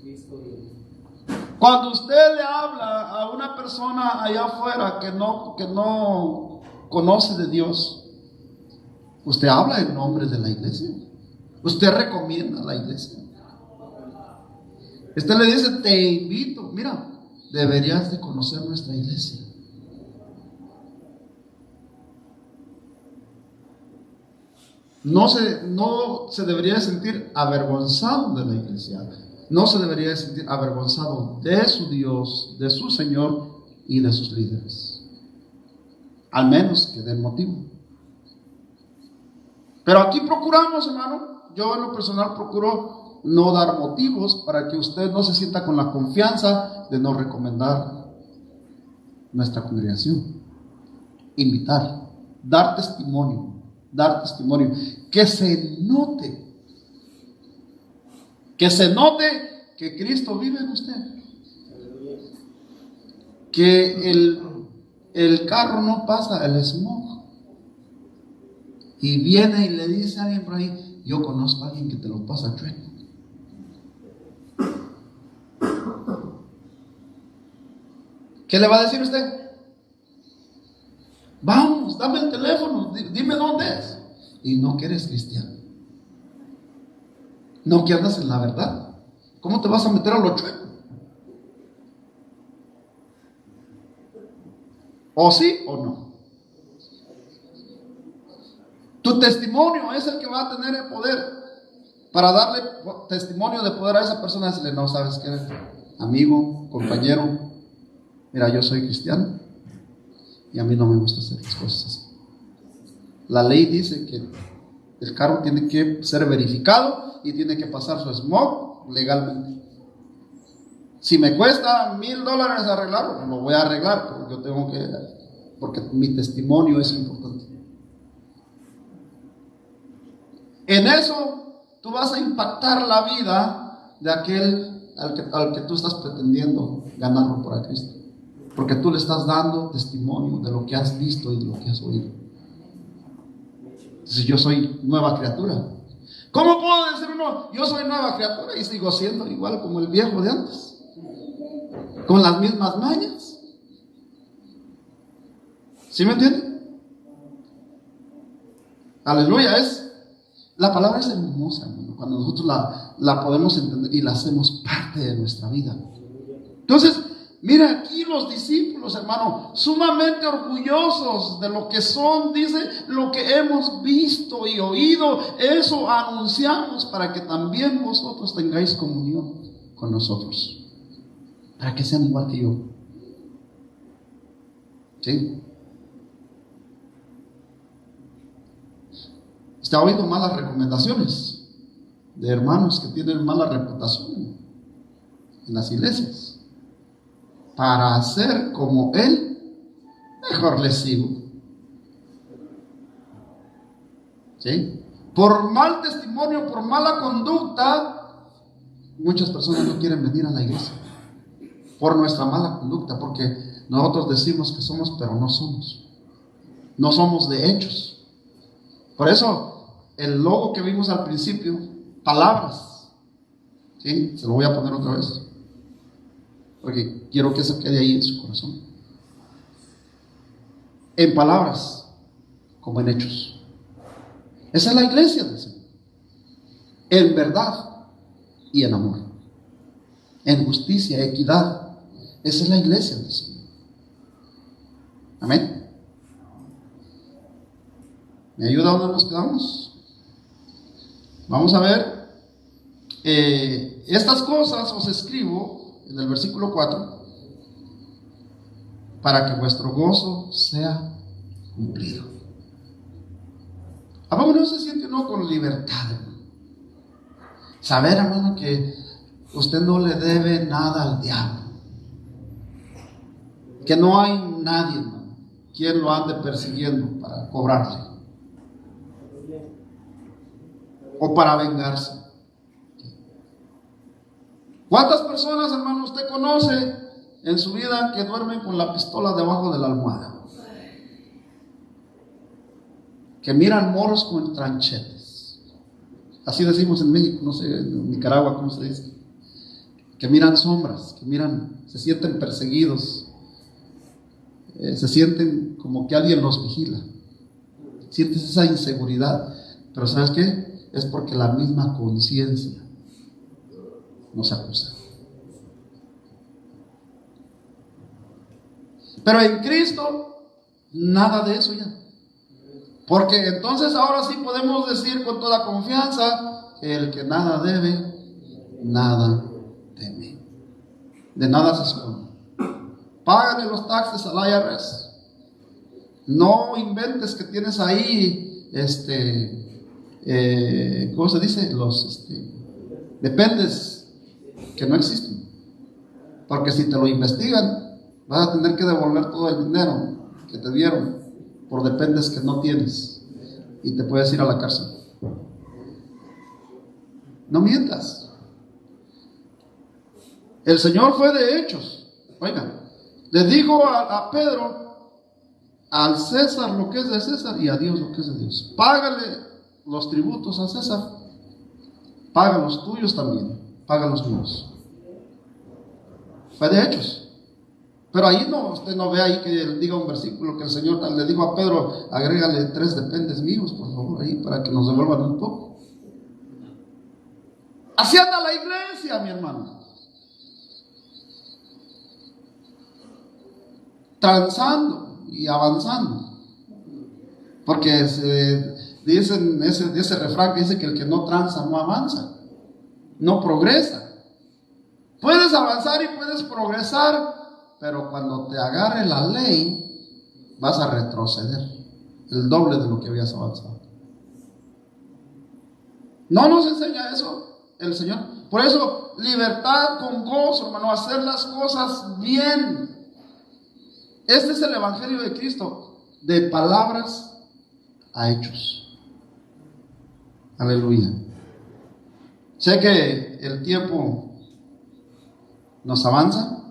Speaker 1: Cuando usted le habla a una persona allá afuera que no conoce de Dios, usted habla en nombre de la iglesia. Usted recomienda a la iglesia. Usted le dice, te invito, mira, deberías de conocer nuestra iglesia. No se debería sentir avergonzado de la iglesia. No se debería sentir avergonzado de su Dios, de su Señor y de sus líderes. Al menos que den motivo. Pero aquí procuramos, hermano, yo en lo personal procuro no dar motivos para que usted no se sienta con la confianza de no recomendar nuestra congregación. Invitar, dar testimonio, que se note que Cristo vive en usted, que el carro no pasa el smog y viene y le dice a alguien por ahí, yo conozco a alguien que te lo pasa chueco. ¿Qué le va a decir usted? Vamos, dame el teléfono, dime dónde es. Y no que eres cristiano, no que andas en la verdad. ¿Cómo te vas a meter a lo chueco? ¿O sí o no? Tu testimonio es el que va a tener el poder para darle testimonio de poder a esa persona. Decirle, no, ¿sabes qué? Amigo, compañero, mira, yo soy cristiano y a mí no me gusta hacer las cosas así. La ley dice que el carro tiene que ser verificado y tiene que pasar su smog legalmente. Si me cuesta $1,000 arreglarlo, lo voy a arreglar, pero yo tengo que, porque mi testimonio es importante. En eso tú vas a impactar la vida de aquel al que tú estás pretendiendo ganarlo por Cristo, porque tú le estás dando testimonio de lo que has visto y de lo que has oído. Entonces, yo soy nueva criatura. ¿Cómo puedo decir uno, yo soy nueva criatura y sigo siendo igual como el viejo de antes? Con las mismas mañas. ¿Sí me entienden? Aleluya. La palabra es hermosa, hermano, cuando nosotros la podemos entender y la hacemos parte de nuestra vida. Entonces, mira aquí los discípulos, hermano, sumamente orgullosos de lo que son, dice, lo que hemos visto y oído, eso anunciamos para que también vosotros tengáis comunión con nosotros, para que sean igual que yo. ¿Sí? Está oyendo malas recomendaciones de hermanos que tienen mala reputación en las iglesias. Para hacer como él, mejor le sigo. ¿Sí? Por mal testimonio, por mala conducta, muchas personas no quieren venir a la iglesia. Por nuestra mala conducta, porque nosotros decimos que somos, pero no somos. No somos de hechos. Por eso, el logo que vimos al principio, palabras. ¿Sí? Se lo voy a poner otra vez, porque quiero que eso quede ahí en su corazón. En palabras como en hechos. Esa es la iglesia del Señor. En verdad y en amor. En justicia, equidad. Esa es la iglesia del Señor. Amén. ¿Me ayuda donde nos quedamos? Vamos a ver. Estas cosas os escribo en el versículo 4 para que vuestro gozo sea cumplido. ¿A poco no se siente uno con libertad, hermano? Saber, hermano, que usted no le debe nada al diablo, que no hay nadie, hermano, quien lo ande persiguiendo para cobrarle o para vengarse. ¿Cuántas personas, hermano, usted conoce en su vida que duermen con la pistola debajo de la almohada? Que miran moros con tranchetes. Así decimos en México, no sé, en Nicaragua, ¿cómo se dice? que miran sombras, se sienten perseguidos, se sienten como que alguien los vigila. Sientes esa inseguridad, pero ¿sabes qué? Es porque la misma conciencia nos acusa. Pero en Cristo, nada de eso ya. Porque entonces ahora sí podemos decir con toda confianza, el que nada debe, nada teme. De nada se esconde. Págale los taxes al IRS. No inventes que tienes ahí, ¿cómo se dice? Dependes que no existen. Porque si te lo investigan, vas a tener que devolver todo el dinero que te dieron por dependes que no tienes y te puedes ir a la cárcel. No mientas. El Señor fue de hechos. Oigan, le dijo a Pedro: al César lo que es de César y a Dios lo que es de Dios. Págale los tributos a César, paga los tuyos también, paga los míos. Fue de hechos. Pero ahí no, usted no ve ahí que diga un versículo que el Señor le dijo a Pedro: agrégale 3 dependes míos, por favor, ahí para que nos devuelvan un poco. Así anda la iglesia, mi hermano. Transando y avanzando. Porque dicen ese refrán que dice que el que no tranza no avanza, no progresa. Puedes avanzar y puedes progresar, pero cuando te agarre la ley, vas a retroceder el doble de lo que habías avanzado. No nos enseña eso el Señor. Por eso, libertad con gozo, hermano, hacer las cosas bien. Este es el Evangelio de Cristo, de palabras a hechos. Aleluya. Sé que el tiempo nos avanza.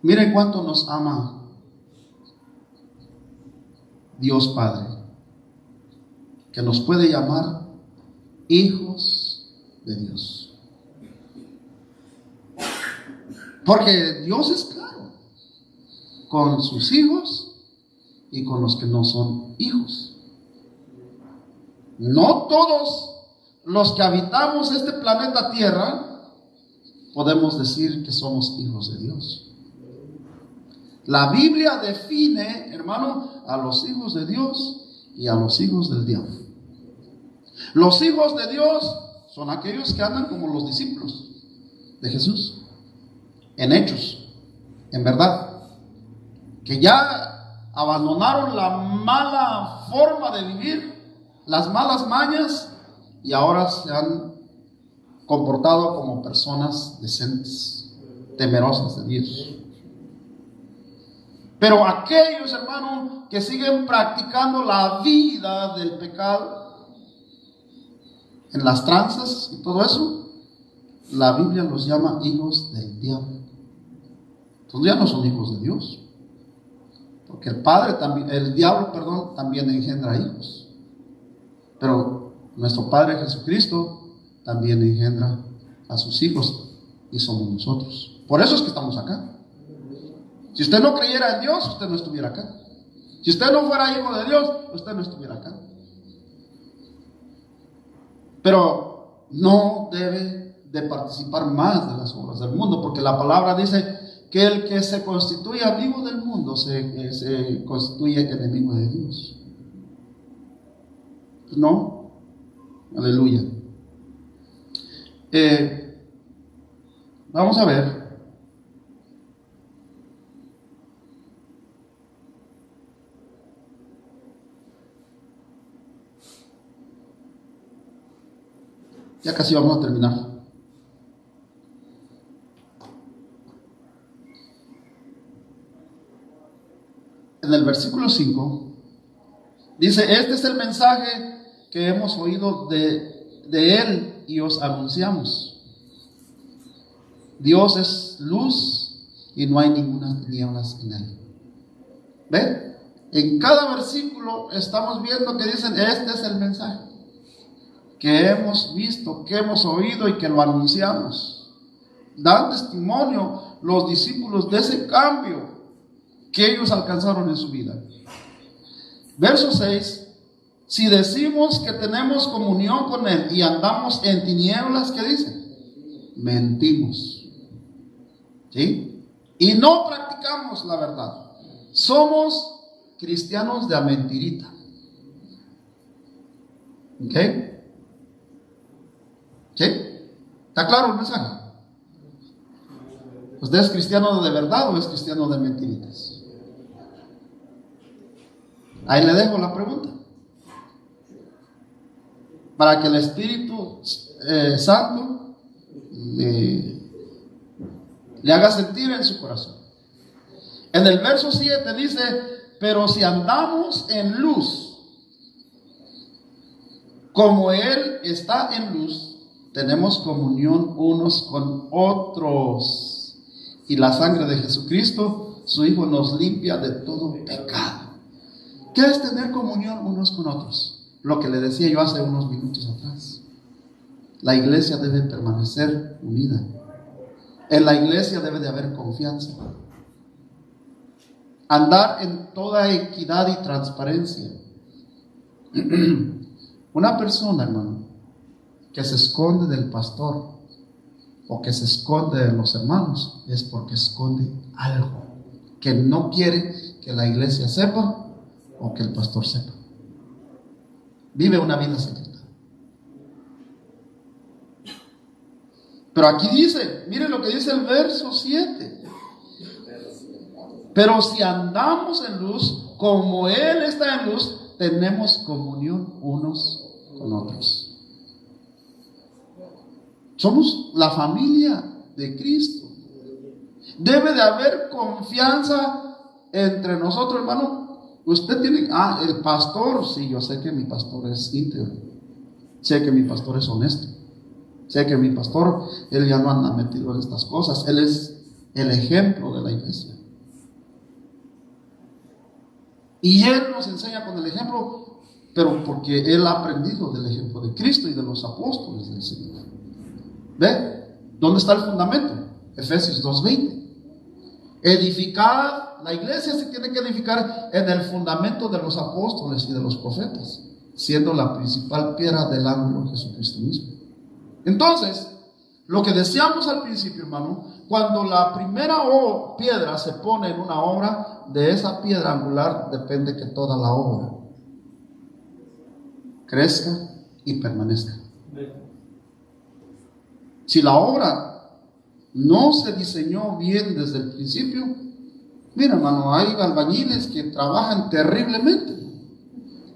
Speaker 1: Miren cuánto nos ama Dios Padre, que nos puede llamar hijos de Dios. Porque Dios es claro con sus hijos y con los que no son hijos. No todos los que habitamos este planeta Tierra podemos decir que somos hijos de Dios. La Biblia define, hermano, a los hijos de Dios y a los hijos del diablo. Los hijos de Dios son aquellos que andan como los discípulos de Jesús, en hechos, en verdad, que ya abandonaron la mala forma de vivir, las malas mañas, y ahora se han comportado como personas decentes, temerosas de Dios. Pero aquellos, hermanos, que siguen practicando la vida del pecado, en las tranzas y todo eso, la Biblia los llama hijos del diablo. Entonces ya no son hijos de Dios, porque el diablo, también engendra hijos. Pero nuestro Padre Jesucristo también engendra a sus hijos, y somos nosotros. Por eso es que estamos acá. Si usted no creyera en Dios, usted no estuviera acá. Si usted no fuera hijo de Dios, usted no estuviera acá. Pero no debe de participar más de las obras del mundo, porque la palabra dice que el que se constituye amigo del mundo se constituye enemigo de Dios. No, aleluya. Vamos a ver. Ya casi vamos a terminar. En el versículo 5 dice: este es el mensaje que hemos oído de Él y os anunciamos. Dios es luz y no hay ninguna tinieblas en Él. ¿Ven? En cada versículo estamos viendo que dicen: este es el mensaje. que hemos visto, que hemos oído y que lo anunciamos. Dan testimonio los discípulos de ese cambio que ellos alcanzaron en su vida. Verso 6. Si decimos que tenemos comunión con Él y andamos en tinieblas, ¿qué dice? Mentimos. ¿Sí? Y no practicamos la verdad. Somos cristianos de a mentirita. ¿Ok? ¿Sí? ¿Está claro el mensaje? ¿Usted es cristiano de verdad o es cristiano de mentiritas? Ahí le dejo la pregunta, para que el Espíritu Santo le haga sentir en su corazón. En el verso 7 dice: pero si andamos en luz, como Él está en luz, tenemos comunión unos con otros, y la sangre de Jesucristo, su Hijo, nos limpia de todo pecado. ¿Qué es tener comunión unos con otros? Lo que le decía yo hace unos minutos atrás. La iglesia debe permanecer unida. En la iglesia debe de haber confianza. Andar en toda equidad y transparencia. Una persona, hermano, que se esconde del pastor o que se esconde de los hermanos, es porque esconde algo que no quiere que la iglesia sepa o que el pastor sepa. Vive una vida secreta. Pero aquí dice, mire lo que dice el verso 7. Pero si andamos en luz, como Él está en luz, tenemos comunión unos con otros. Somos la familia de Cristo. Debe de haber confianza entre nosotros, hermano. Usted tiene, el pastor, sí, yo sé que mi pastor es íntegro, sé que mi pastor es honesto, sé que mi pastor, él ya no anda metido en estas cosas, él es el ejemplo de la iglesia. Y él nos enseña con el ejemplo, pero porque él ha aprendido del ejemplo de Cristo y de los apóstoles del Señor. ¿Ve? ¿Dónde está el fundamento? Efesios 2:20. Edificad, la iglesia se tiene que edificar en el fundamento de los apóstoles y de los profetas, siendo la principal piedra del ángulo Jesucristo mismo. Entonces, lo que decíamos al principio, hermano, cuando la primera piedra se pone en una obra, de esa piedra angular depende que toda la obra crezca y permanezca. Si la obra no se diseñó bien desde el principio, mira, hermano, hay albañiles que trabajan terriblemente.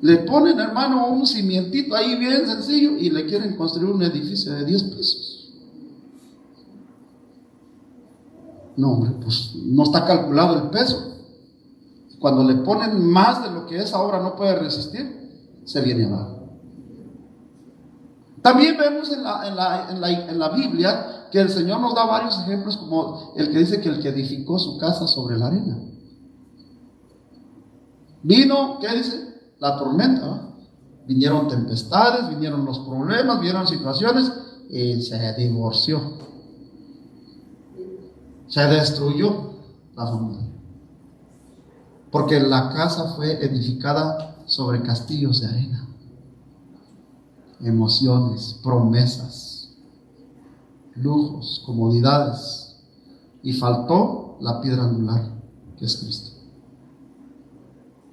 Speaker 1: Le ponen, hermano, un cimientito ahí bien sencillo y le quieren construir un edificio de 10 pisos. No, hombre, pues no está calculado el peso. Cuando le ponen más de lo que esa obra no puede resistir, se viene abajo. También vemos en la Biblia que el Señor nos da varios ejemplos, como el que dice que el que edificó su casa sobre la arena. Vino, ¿qué dice? La tormenta, ¿no? Vinieron tempestades, vinieron los problemas, vinieron situaciones y se divorció. Se destruyó la familia. Porque la casa fue edificada sobre castillos de arena. Emociones, promesas, lujos, comodidades, y faltó la piedra angular, que es Cristo.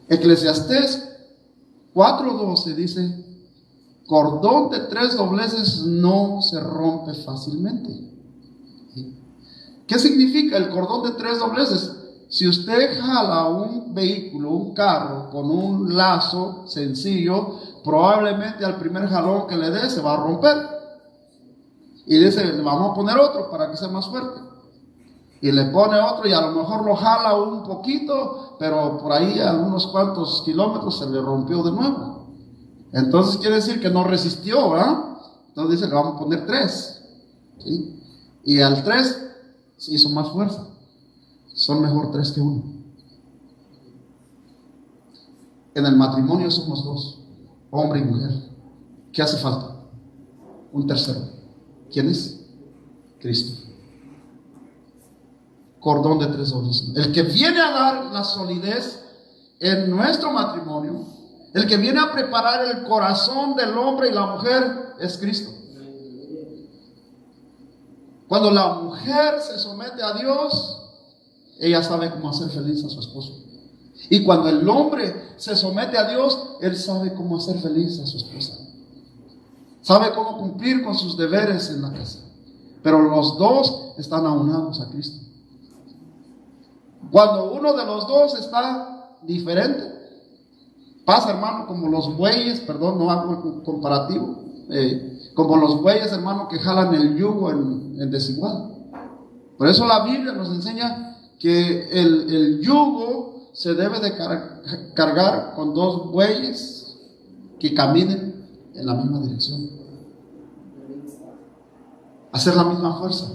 Speaker 1: Eclesiastés 4:12 dice: cordón de 3 dobleces no se rompe fácilmente. ¿Qué significa el cordón de 3 dobleces? Si usted jala un vehículo, un carro, con un lazo sencillo, probablemente al primer jalón que le dé se va a romper. Y dice, le vamos a poner otro para que sea más fuerte. Y le pone otro y a lo mejor lo jala un poquito, pero por ahí a unos cuantos kilómetros se le rompió de nuevo. Entonces quiere decir que no resistió, ¿verdad? Entonces dice, le vamos a poner 3. ¿Sí? Y al 3 se hizo más fuerza. Son mejor 3 que 1. En el matrimonio somos 2, hombre y mujer. ¿Qué hace falta? un tercero. ¿Quién es? Cristo. Cordón de tres dobles. El que viene a dar la solidez en nuestro matrimonio, el que viene a preparar el corazón del hombre y la mujer, es Cristo. Cuando la mujer se somete a Dios, ella sabe cómo hacer feliz a su esposo. Y cuando el hombre se somete a Dios, él sabe cómo hacer feliz a su esposa. Sabe cómo cumplir con sus deberes en la casa. Pero los dos están aunados a Cristo. Cuando uno de los dos está diferente, pasa, hermano, como los bueyes, perdón, no hago comparativo, como los bueyes, hermano, que jalan el yugo en desigual. Por eso la Biblia nos enseña que el yugo se debe de cargar con dos bueyes que caminen en la misma dirección, hacer la misma fuerza.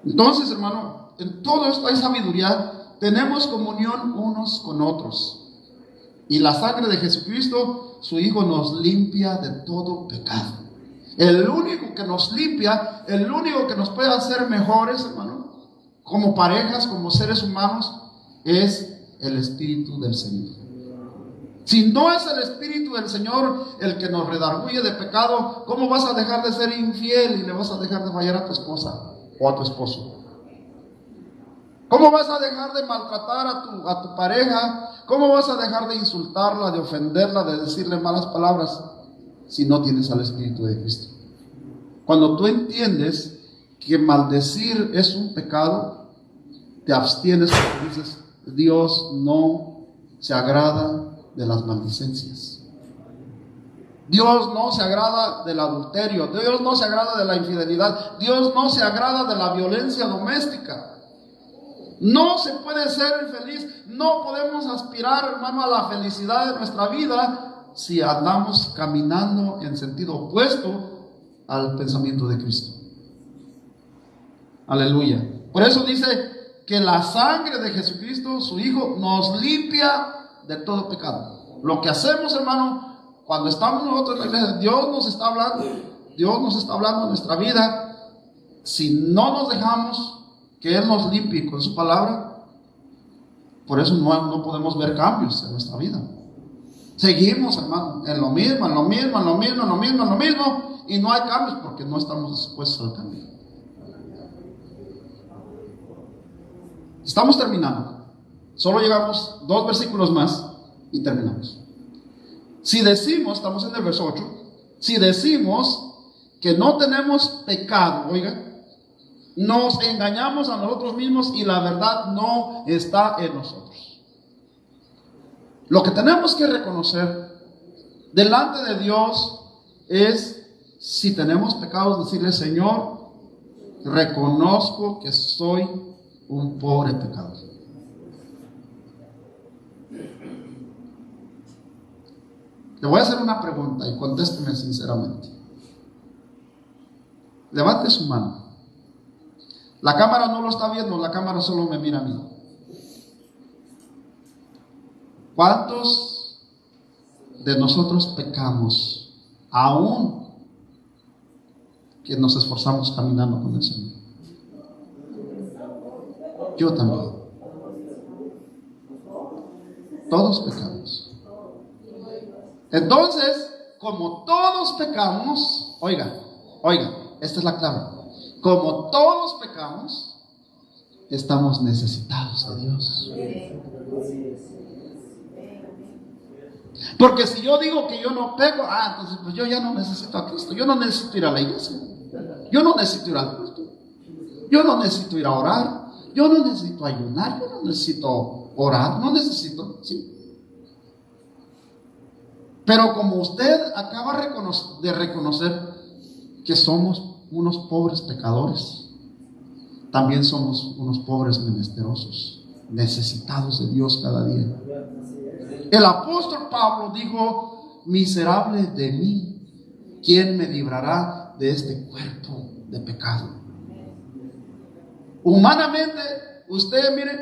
Speaker 1: Entonces, hermano, en todo esto hay sabiduría. Tenemos comunión unos con otros. Y la sangre de Jesucristo, su Hijo, nos limpia de todo pecado. El único que nos limpia, el único que nos puede hacer mejores, hermano, como parejas, como seres humanos, es el Espíritu del Señor. Si no es el Espíritu del Señor el que nos redarguye de pecado, ¿cómo vas a dejar de ser infiel y le vas a dejar de fallar a tu esposa o a tu esposo? ¿Cómo vas a dejar de maltratar a tu pareja? ¿Cómo vas a dejar de insultarla, de ofenderla, de decirle malas palabras si no tienes al Espíritu de Cristo? Cuando tú entiendes que maldecir es un pecado, te abstienes porque dices, Dios no se agrada de las maldicencias. Dios no se agrada del adulterio. Dios no se agrada de la infidelidad. Dios no se agrada de la violencia doméstica. No se puede ser feliz. No podemos aspirar, hermano, a la felicidad de nuestra vida si andamos caminando en sentido opuesto al pensamiento de Cristo. Aleluya. Por eso dice que la sangre de Jesucristo, su Hijo, nos limpia de todo pecado. Lo que hacemos, hermano, cuando estamos nosotros en la iglesia, Dios nos está hablando en nuestra vida. Si no nos dejamos que Él nos limpie con su palabra, por eso no podemos ver cambios en nuestra vida. Seguimos, hermano, en lo mismo, y no hay cambios porque no estamos dispuestos al cambio. Estamos terminando. Solo llegamos 2 versículos más y terminamos. Si decimos, estamos en el verso 8, si decimos que no tenemos pecado, oiga, nos engañamos a nosotros mismos y la verdad no está en nosotros. Lo que tenemos que reconocer delante de Dios es, si tenemos pecados, decirle, Señor, reconozco que soy un pobre pecador. Le voy a hacer una pregunta y contésteme sinceramente. Levante su mano. La cámara no lo está viendo, la cámara solo me mira a mí. ¿Cuántos de nosotros pecamos aún que nos esforzamos caminando con el Señor? Yo también. Todos pecamos. Entonces, como todos pecamos, oiga, esta es la clave. Como todos pecamos, estamos necesitados de Dios. Porque si yo digo que yo no peco, entonces pues yo ya no necesito a Cristo. Yo no necesito ir a la iglesia. Yo no necesito ir al culto. Yo no necesito ir a orar. Yo no necesito ayunar. Yo no necesito orar. No necesito, ¿sí? Pero como usted acaba de reconocer que somos unos pobres pecadores, también somos unos pobres menesterosos, necesitados de Dios cada día. El apóstol Pablo dijo, miserable de mí, ¿quién me librará de este cuerpo de pecado? Humanamente, usted mire,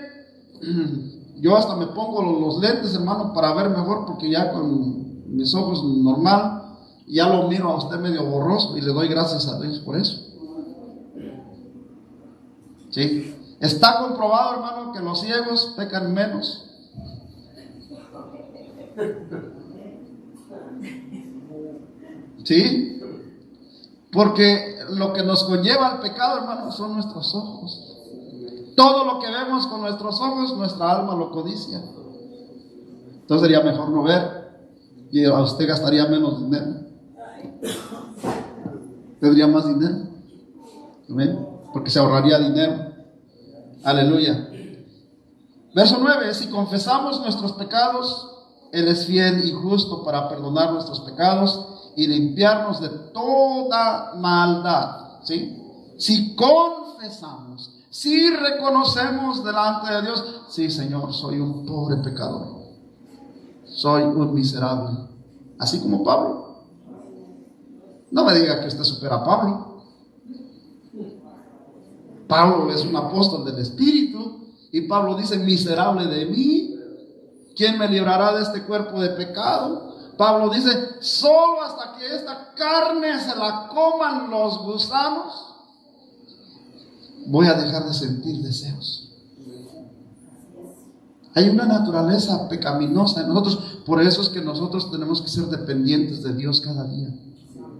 Speaker 1: yo hasta me pongo los lentes, hermano, para ver mejor, porque ya con mis ojos normal, ya lo miro a usted medio borroso y le doy gracias a Dios por eso. ¿Sí? Está comprobado, hermano, que los ciegos pecan menos. ¿Sí? Porque lo que nos conlleva al pecado, hermano, son nuestros ojos. Todo lo que vemos con nuestros ojos, nuestra alma lo codicia. Entonces sería mejor no ver, y a usted gastaría menos dinero, tendría más dinero. ¿Amén? Porque se ahorraría dinero. Aleluya. Verso 9: si confesamos nuestros pecados, Él es fiel y justo para perdonar nuestros pecados y limpiarnos de toda maldad. ¿Sí? Si confesamos, si reconocemos delante de Dios, sí, Señor, soy un pobre pecador, soy un miserable, así como Pablo. No me diga que usted supera a Pablo. Pablo es un apóstol del Espíritu y Pablo dice: miserable de mí, ¿quién me librará de este cuerpo de pecado? Pablo dice: solo hasta que esta carne se la coman los gusanos, voy a dejar de sentir deseos. Hay una naturaleza pecaminosa en nosotros. Por eso es que nosotros tenemos que ser dependientes de Dios cada día,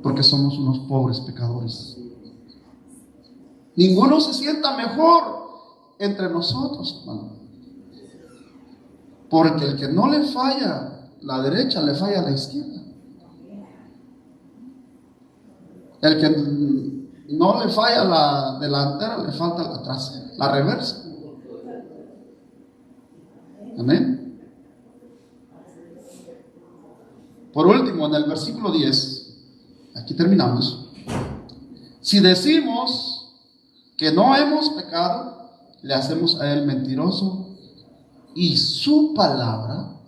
Speaker 1: porque somos unos pobres pecadores. Ninguno se sienta mejor entre nosotros, hermano, porque el que no le falla la derecha, le falla la izquierda. El que no le falla la delantera, le falta la trasera, la reversa. Amén. Por último, en el versículo 10, aquí terminamos. Si decimos que no hemos pecado, le hacemos a Él mentiroso y su palabra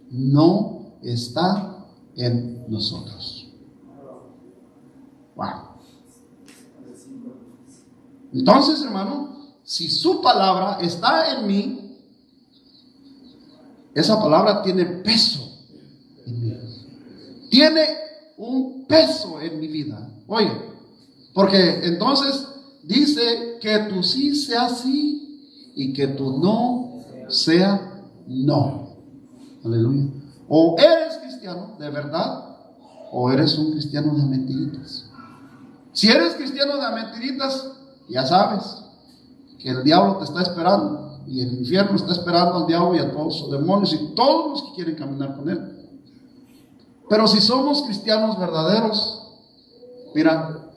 Speaker 1: no está en nosotros. Wow. Entonces, hermano, si su palabra está en mí, esa palabra tiene peso en mí. Tiene un peso en mi vida. Oye, porque entonces dice que tu sí sea sí y que tu no sea no. Aleluya. O eres cristiano de verdad o eres un cristiano de mentiritas. Si eres cristiano de mentiritas, ya sabes que el diablo te está esperando y el infierno está esperando al diablo y a todos sus demonios y todos los que quieren caminar con él. Pero si somos cristianos verdaderos, mira,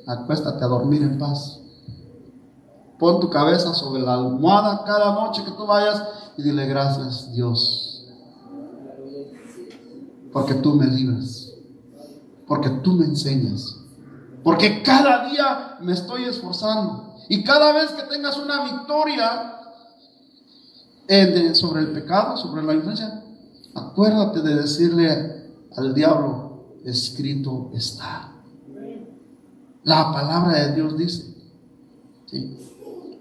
Speaker 1: acuéstate a dormir en paz. Pon tu cabeza sobre la almohada cada noche que tú vayas y dile: gracias, Dios, porque tú me libras, porque tú me enseñas, porque cada día me estoy esforzando. Y cada vez que tengas una victoria sobre el pecado, sobre la influencia, acuérdate de decirle al diablo: escrito está. La palabra de Dios dice. ¿Sí?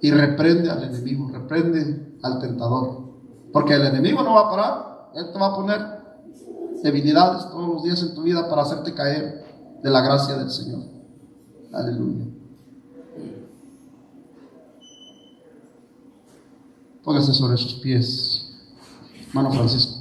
Speaker 1: Y reprende al enemigo, reprende al tentador, porque el enemigo no va a parar. Él te va a poner debilidades todos los días en tu vida para hacerte caer de la gracia del Señor. Aleluya. Póngase sobre sus pies, hermano Francisco.